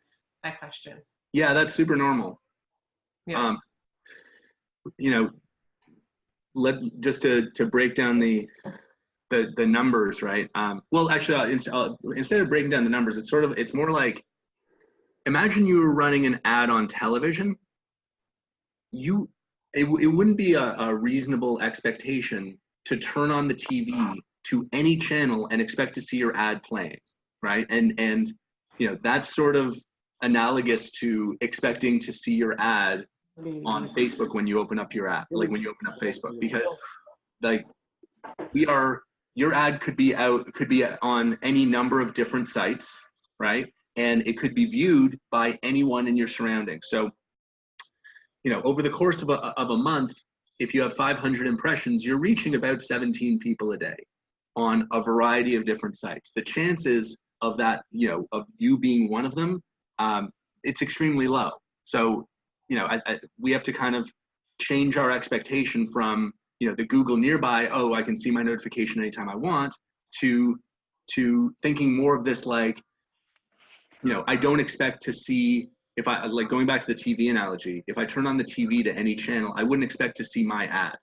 That question. Yeah, that's super normal. Yeah. Just to break down the numbers, right? Well, actually, instead of breaking down the numbers, it's more like, imagine you were running an ad on television. It wouldn't be a reasonable expectation to turn on the TV to any channel and expect to see your ad playing, right? And you know, that's sort of analogous to expecting to see your ad on Facebook when you open up your app, like when you open up Facebook, because like your ad could be on any number of different sites, right? And it could be viewed by anyone in your surroundings. So, you know, over the course of a month, if you have 500 impressions, you're reaching about 17 people a day on a variety of different sites. The chances of that, you know, of you being one of them, it's extremely low. So, you know, we have to kind of change our expectation from, you know, the Google nearby, oh, I can see my notification anytime I want, to thinking more of this like, you know, I don't expect to see, if I, like going back to the TV analogy, if I turn on the TV to any channel, I wouldn't expect to see my ad.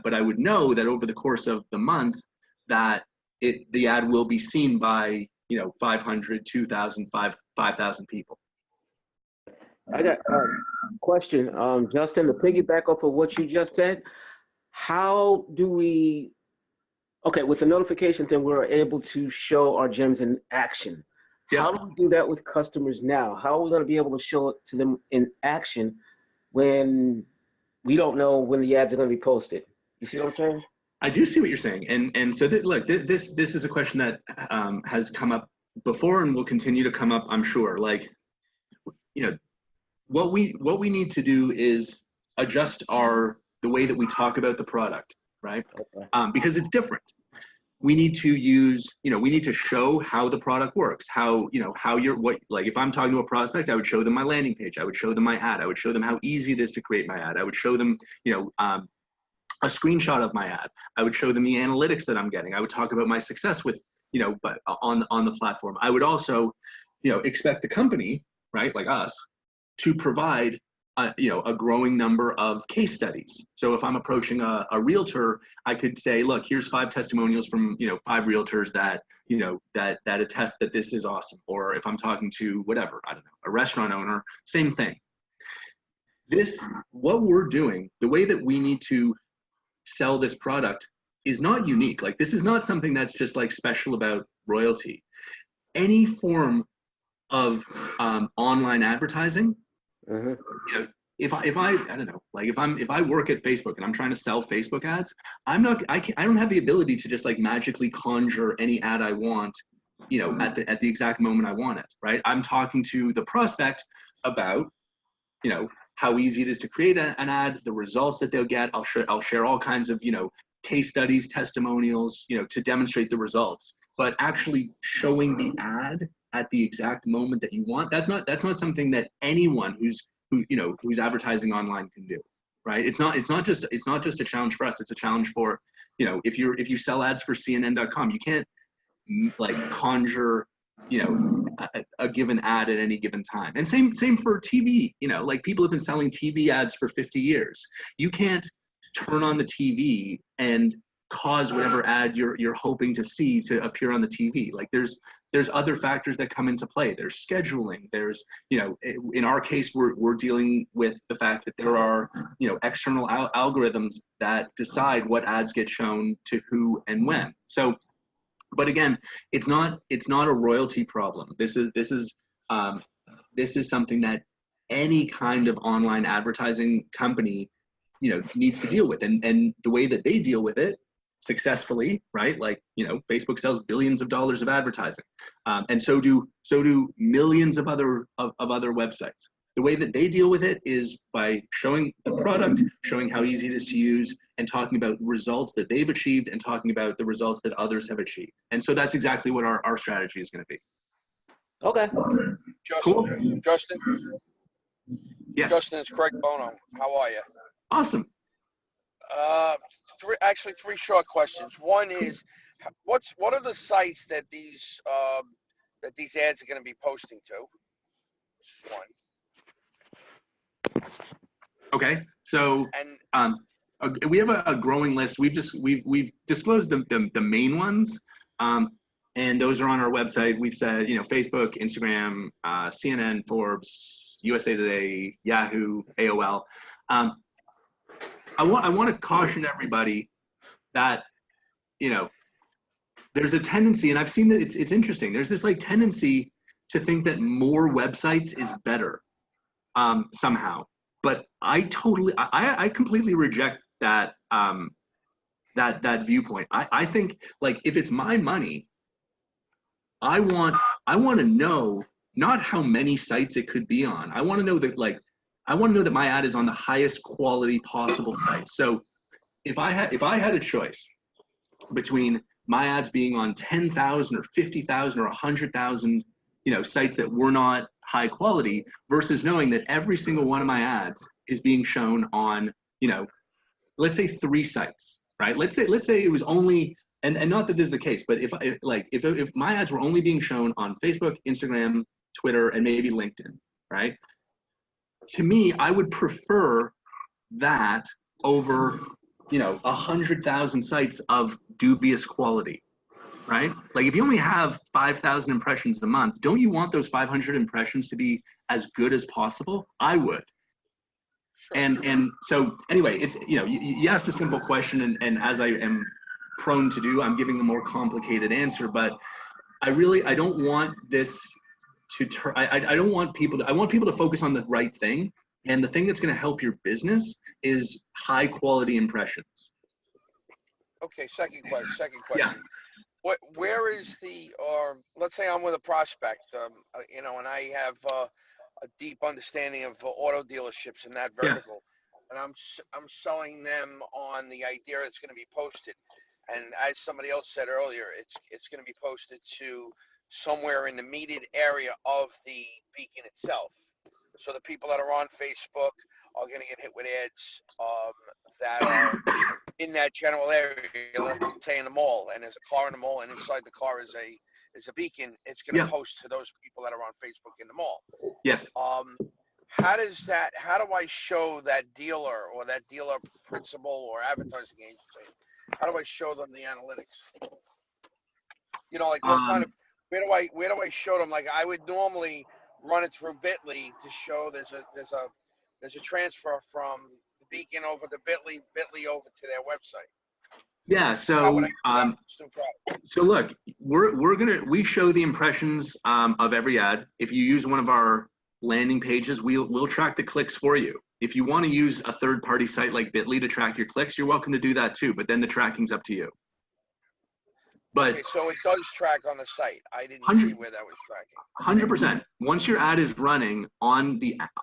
But I would know that over the course of the month that the ad will be seen by, you know, 500, 2,000, 5,000 people. I got a question, Justin, to piggyback off of what you just said. How do we, okay, with the notification thing, we're able to show our gems in action. Yeah. How do we do that with customers now? How are we going to be able to show it to them in action when we don't know when the ads are going to be posted? You see what I'm saying? I do see what you're saying, and so look, this is a question that has come up before and will continue to come up, I'm sure. Like, you know, what we need to do is adjust the way that we talk about the product, right? Okay. Because it's different. We need to use, you know, we need to show how the product works, how, you know, like if I'm talking to a prospect, I would show them my landing page, I would show them my ad, I would show them how easy it is to create my ad, I would show them, you know, a screenshot of my ad, I would show them the analytics that I'm getting, I would talk about my success with, you know, but on the platform. I would also, you know, expect the company, right, like us, to provide you know, a growing number of case studies. So if I'm approaching a realtor, I could say, look, here's 5 testimonials from, you know, 5 realtors that, you know, that attest that this is awesome. Or if I'm talking to whatever, I don't know, a restaurant owner, same thing. What we're doing, the way that we need to sell this product is not unique. Like, this is not something that's just like special about Royaltie. Any form of online advertising, you know, if I don't know, like if I work at Facebook and I'm trying to sell Facebook ads, I don't have the ability to just like magically conjure any ad I want, you know, at the exact moment I want it, right? I'm talking to the prospect about, you know, how easy it is to create an ad, the results that they'll get. I'll share all kinds of, you know, case studies, testimonials, you know, to demonstrate the results. But actually showing the ad at the exact moment that you want, that's not something that anyone who's advertising online can do, right? It's not just a challenge for us, it's a challenge for, you know, if you sell ads for CNN.com, you can't like conjure, you know, a given ad at any given time. And same for TV, you know, like people have been selling TV ads for 50 years. You can't turn on the TV and cause whatever ad you're hoping to see to appear on the TV. Like there's other factors that come into play. There's scheduling. There's, you know, in our case, we're dealing with the fact that there are, you know, external algorithms that decide what ads get shown to who and when. So, but again, it's not a Royaltie problem. This is something that any kind of online advertising company, you know, needs to deal with, and the way that they deal with it successfully, right? Like, you know, Facebook sells billions of dollars of advertising, and so do millions of other websites. The way that they deal with it is by showing the product, showing how easy it is to use, and talking about results that they've achieved and talking about the results that others have achieved. And so that's exactly what our strategy is going to be. Okay. Cool. Justin. Yes. Justin, it's Craig Bono. How are you? Awesome. Three short questions. One is, what are the sites that these ads are going to be posting to? One. Okay, so we have a growing list. We've disclosed the main ones, and those are on our website. We've said, you know, Facebook, Instagram, CNN, Forbes, USA Today, Yahoo, AOL. I want to caution everybody that, you know, there's a tendency, and I've seen that it's interesting. There's this like tendency to think that more websites is better somehow. But I completely reject that that viewpoint. I think like if it's my money, I want to know not how many sites it could be on. I want to know that my ad is on the highest quality possible site. So if I had a choice between my ads being on 10,000 or 50,000 or 100,000, sites that were not high quality versus knowing that every single one of my ads is being shown on, let's say 3 sites, right? Let's say it was only, and not that this is the case, but if my ads were only being shown on Facebook, Instagram, Twitter, and maybe LinkedIn, right? To me, I would prefer that over 100,000 sites of dubious quality, right? Like if you only have 5,000 impressions a month, don't you want those 500 impressions to be as good as possible? I would. Sure. And so anyway, it's you asked a simple question, and as I am prone to do, I'm giving a more complicated answer. But I don't want this to turn. I want people to focus on the right thing. And the thing that's going to help your business is high quality impressions. Okay, second question. Yeah. Where is let's say I'm with a prospect, and I have a deep understanding of auto dealerships in that vertical, and I'm selling them on the idea it's going to be posted. And as somebody else said earlier, it's going to be posted to somewhere in the metered area of the beacon itself. So the people that are on Facebook are going to get hit with ads that are in that general area. Let's say in the mall, and there's a car in the mall, and inside the car is a beacon. It's going to post to those people that are on Facebook in the mall. Yes. How do I show that dealer or that dealer principal or advertising agency? How do I show them the analytics? Like what kind of where do I show them? Like I would normally run it through Bitly to show there's a transfer from the beacon over to Bitly over to their website. Yeah. So so look, we show the impressions of every ad. If you use one of our landing pages, we'll track the clicks for you. If you want to use a third-party site like Bitly to track your clicks, you're welcome to do that too. But then the tracking's up to you. But okay, so it does track on the site. I didn't see where that was tracking. 100%. Once your ad is running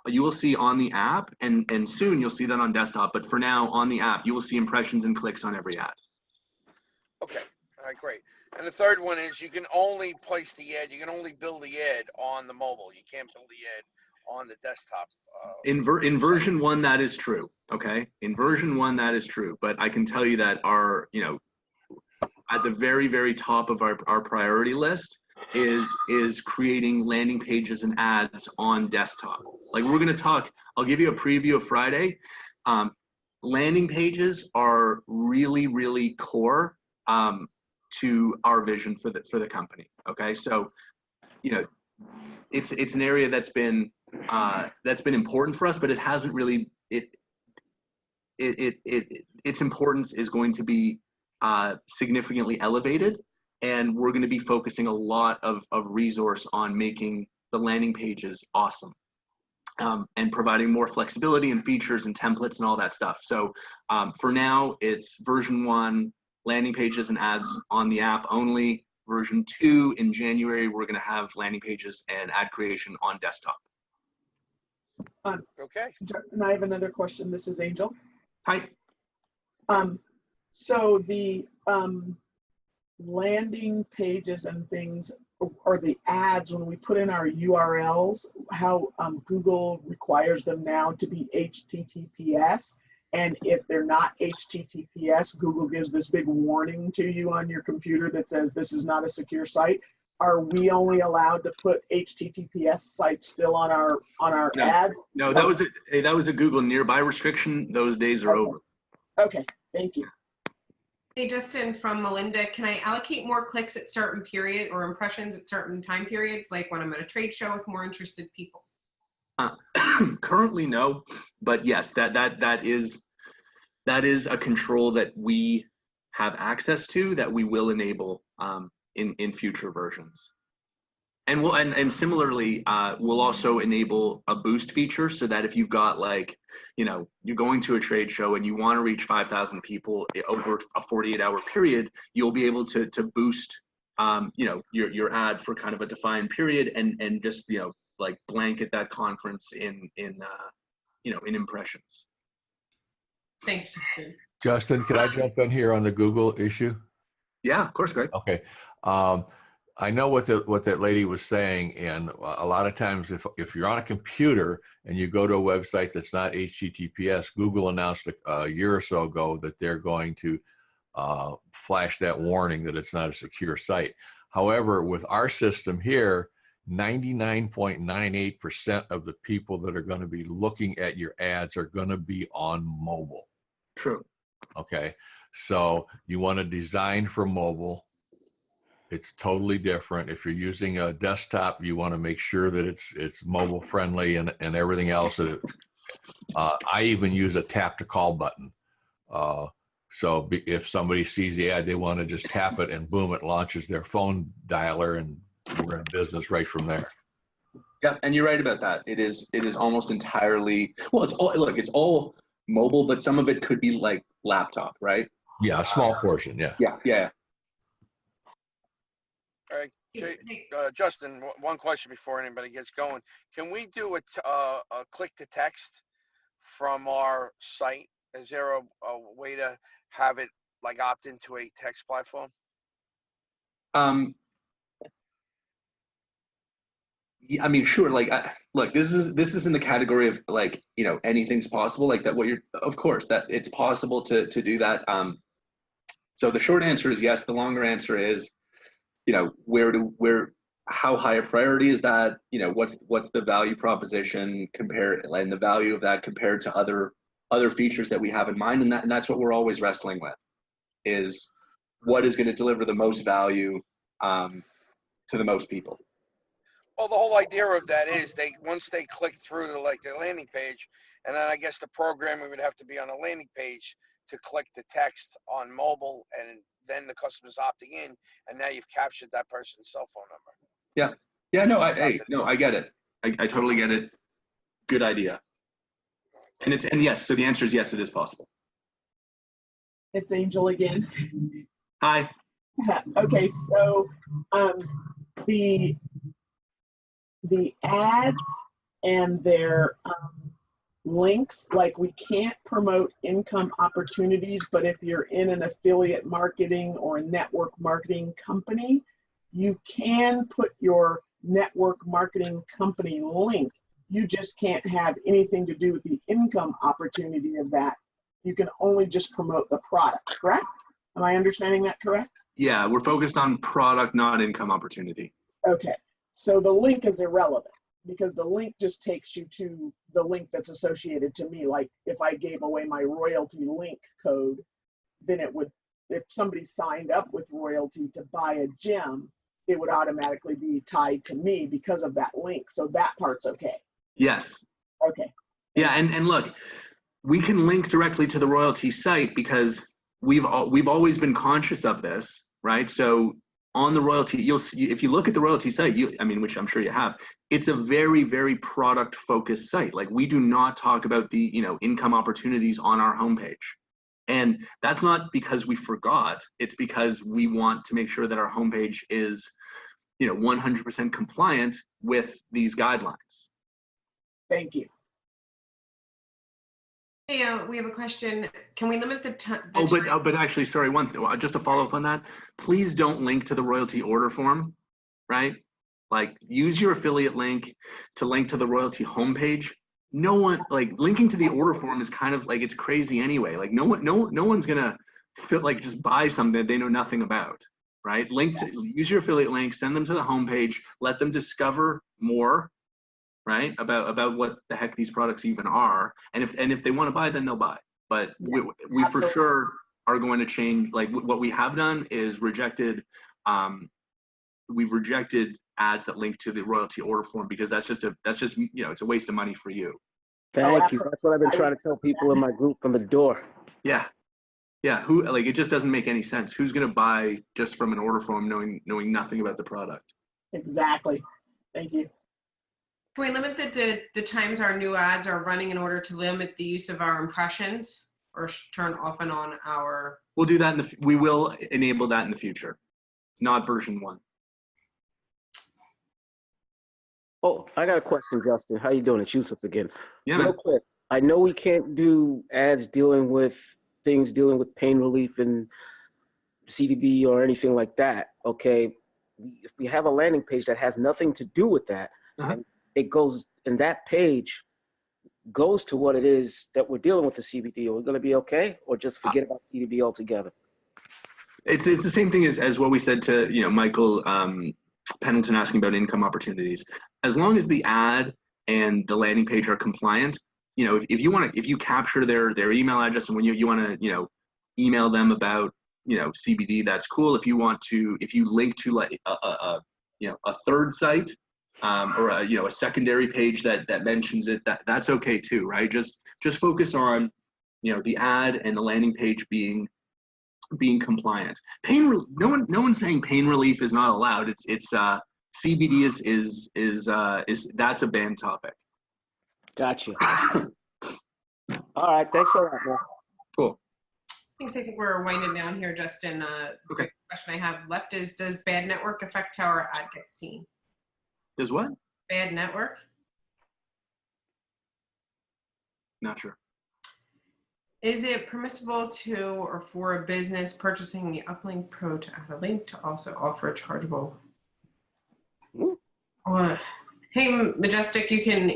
you will see on the app, and soon you'll see that on desktop. But for now, on the app, you will see impressions and clicks on every ad. Okay. All right, great. And the third one is you can only place the ad. You can only build the ad on the mobile. You can't build the ad on the desktop. In version 1, that is true. Okay. In version 1, that is true. But I can tell you that at the very, very top of our priority list is creating landing pages and ads on desktop. Like we're going to talk, I'll give you a preview of Friday. Landing pages are really, really core to our vision for the company. Okay. So, it's an area that's been important for us, but it hasn't really, its importance is going to be significantly elevated, and we're going to be focusing a lot of resource on making the landing pages awesome, and providing more flexibility and features and templates and all that stuff. So for now, it's version 1, landing pages and ads on the app only. Version 2, in January, we're going to have landing pages and ad creation on desktop. Okay. Justin, I have another question. This is Angel. Hi. So the landing pages and things, or the ads, when we put in our URLs, how Google requires them now to be HTTPS. And if they're not HTTPS, Google gives this big warning to you on your computer that says this is not a secure site. Are we only allowed to put HTTPS sites still on our ads? No, that was a Google nearby restriction. Those days are over. Okay, thank you. Hey, Justin from Melinda, can I allocate more clicks at certain period or impressions at certain time periods, like when I'm at a trade show with more interested people? Currently, no, but yes, that is a control that we have access to that we will enable in future versions. And and similarly, we'll also enable a boost feature so that if you've got like, you're going to a trade show and you want to reach 5,000 people over a 48-hour period, you'll be able to boost, your ad for kind of a defined period and just, like blanket that conference in impressions. Thanks, Justin. Justin, can I jump in here on the Google issue? Yeah, of course, Greg. Okay. I know what that lady was saying, and a lot of times if you're on a computer and you go to a website that's not HTTPS, Google announced a year or so ago that they're going to flash that warning that it's not a secure site. However, with our system here, 99.98% of the people that are going to be looking at your ads are going to be on mobile. True. Okay. So you want to design for mobile. It's totally different. If you're using a desktop, you want to make sure that it's mobile friendly and everything else. I even use a tap to call button. So if somebody sees the ad, they want to just tap it and boom, it launches their phone dialer and we're in business right from there. Yeah, and you're right about that. It is almost entirely, well, it's all mobile, but some of it could be like laptop, right? Yeah, a small portion. Yeah. Yeah. All right, Justin, one question before anybody gets going. Can we do a click to text from our site? Is there a way to have it like opt into a text platform? Yeah, I mean, sure. Like, look, this is in the category of like, anything's possible. Like that. Of course, that it's possible to do that. So the short answer is yes. The longer answer is, how high a priority is that? What's the value proposition and the value of that compared to other features that we have in mind, and that's what we're always wrestling with, is what is going to deliver the most value to the most people. Well, the whole idea of that is once they click through to like the landing page, and then I guess the programming would have to be on a landing page to click the text on mobile, and then the customer's opting in, and now you've captured that person's cell phone number. Yeah. No, I get it. I totally get it. Good idea. And yes. So the answer is yes. It is possible. It's Angel again. Hi. Okay, so the ads and their links, like we can't promote income opportunities, but if you're in an affiliate marketing or a network marketing company, you can put your network marketing company link. You just can't have anything to do with the income opportunity of that. You can only just promote the product, correct? Am I understanding that correct? Yeah, we're focused on product, not income opportunity. Okay, so the link is irrelevant because the link just takes you to the link that's associated to me. Like if I gave away my royalty link code, then it would, if somebody signed up with royalty to buy a gem, it would automatically be tied to me because of that link. So that part's okay. Yes. Okay. Yeah, and look, we can link directly to the royalty site because we've always been conscious of this, right? So on the royalty, you'll see, if you look at the royalty site, which I'm sure you have, it's a very, very product focused site. Like we do not talk about the, income opportunities on our homepage. And that's not because we forgot, it's because we want to make sure that our homepage is, 100% compliant with these guidelines. Thank you. Hey, we have a question. Can we limit the time? But actually, sorry, one thing, just to follow up on that, please don't link to the royalty order form, right? Like use your affiliate link to link to the royalty homepage. No one, like linking to the order form is kind of like, it's crazy anyway. Like no one's gonna feel like just buy something that they know nothing about, right? Use your affiliate link, send them to the homepage, let them discover more, right? About what the heck these products even are. And if they want to buy, then they'll buy. But yes, we for sure are going to change. Like what we have done is rejected, we've rejected ads that link to the royalty order form because that's just it's a waste of money for you. Thank you. That's what I've been trying to tell people in my group from the door. Yeah. Yeah, who, like, it just doesn't make any sense. Who's going to buy just from an order form knowing nothing about the product? Exactly. Thank you. Can we limit the times our new ads are running in order to limit the use of our impressions, or turn off and on our? We'll do that we will enable that in the future, not version 1. Oh, I got a question, Justin. How you doing? It's Yusuf again. Yeah, Real man. quick, I know we can't do ads dealing with pain relief and CDB or anything like that. Okay, if we have a landing page that has nothing to do with that, and it goes, and that page goes to what it is that we're dealing with the CBD, are we going to be okay, or just forget about CDB altogether? It's the same thing as what we said to Michael Pendleton asking about income opportunities. As long as the ad and the landing page are compliant, if you capture their email address and when you want to email them about CBD, that's cool. If you link to like a third site or a secondary page that mentions it, that's okay too, right? Just focus on the ad and the landing page being compliant. No one's saying pain relief is not allowed. It's CBD is that's a banned topic. Gotcha. All right, thanks a lot, man. Cool. I think we're winding down here, Justin. Okay. The question I have left is, does bad network affect how our ad gets seen? Does what? Bad network? Not sure. Is it permissible to or for a business purchasing the Uplink Pro to add a link to also offer chargeable? Hey, Majestic, you can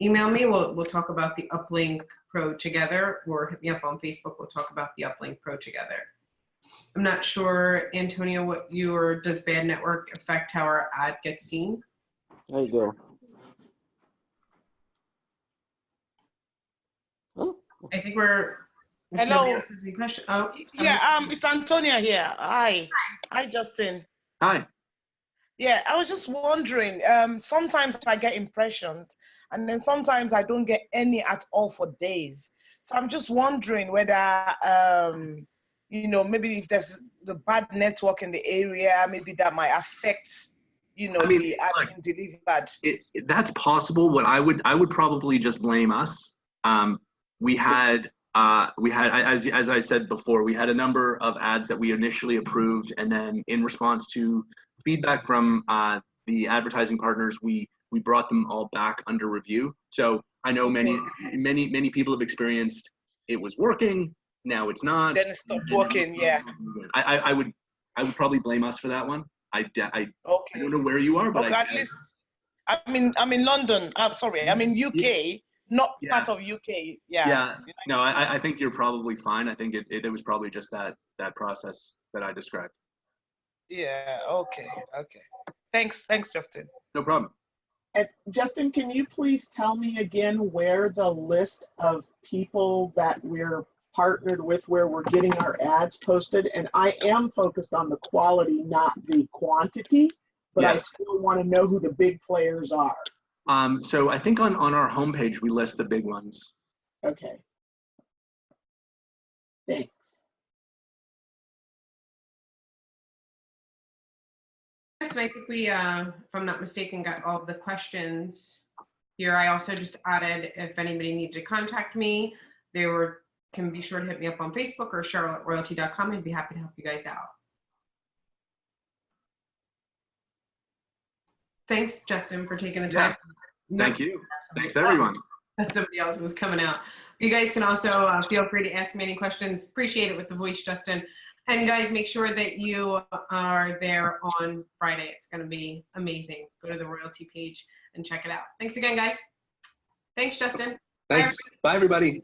email me. We'll talk about the Uplink Pro together, or hit me up on Facebook. We'll talk about the Uplink Pro together. I'm not sure, Antonio, does bad network affect how our ad gets seen? There you go. I think we're. Hello. Any question? Oh, yeah. It's Antonia here. Hi, Justin. Hi. Yeah, I was just wondering. Sometimes I get impressions, and then sometimes I don't get any at all for days. So I'm just wondering whether, maybe if there's the bad network in the area, maybe that might affect, the ad being delivered. That's possible. What I would probably just blame us. We had, as I said before, we had a number of ads that we initially approved, and then in response to feedback from the advertising partners, we brought them all back under review. So I know many people have experienced it was working, now it's not. Then it stopped working. Yeah. I would probably blame us for that one. I don't know where you are, but at least I'm in London. I'm sorry, I'm in UK. Not part of UK. Yeah. No, I think you're probably fine. I think it was probably just that process that I described. Yeah. Okay. Thanks, Justin. No problem. And Justin, can you please tell me again where the list of people that we're partnered with, where we're getting our ads posted? And I am focused on the quality, not the quantity, but I still want to know who the big players are. So I think on our homepage, we list the big ones. Okay. Thanks. Yes, and I think we, if I'm not mistaken, got all of the questions here. I also just added, if anybody needed to contact me, can be sure to hit me up on Facebook or Cheryl@royaltie.com. I'd be happy to help you guys out. Thanks, Justin, for taking the time. Thank you. Thanks, everyone. That somebody else was coming out. You guys can also feel free to ask me any questions. Appreciate it with the voice, Justin. And guys, make sure that you are there on Friday. It's going to be amazing. Go to the Royaltie page and check it out. Thanks again, guys. Thanks, Justin. Thanks. Bye, everybody.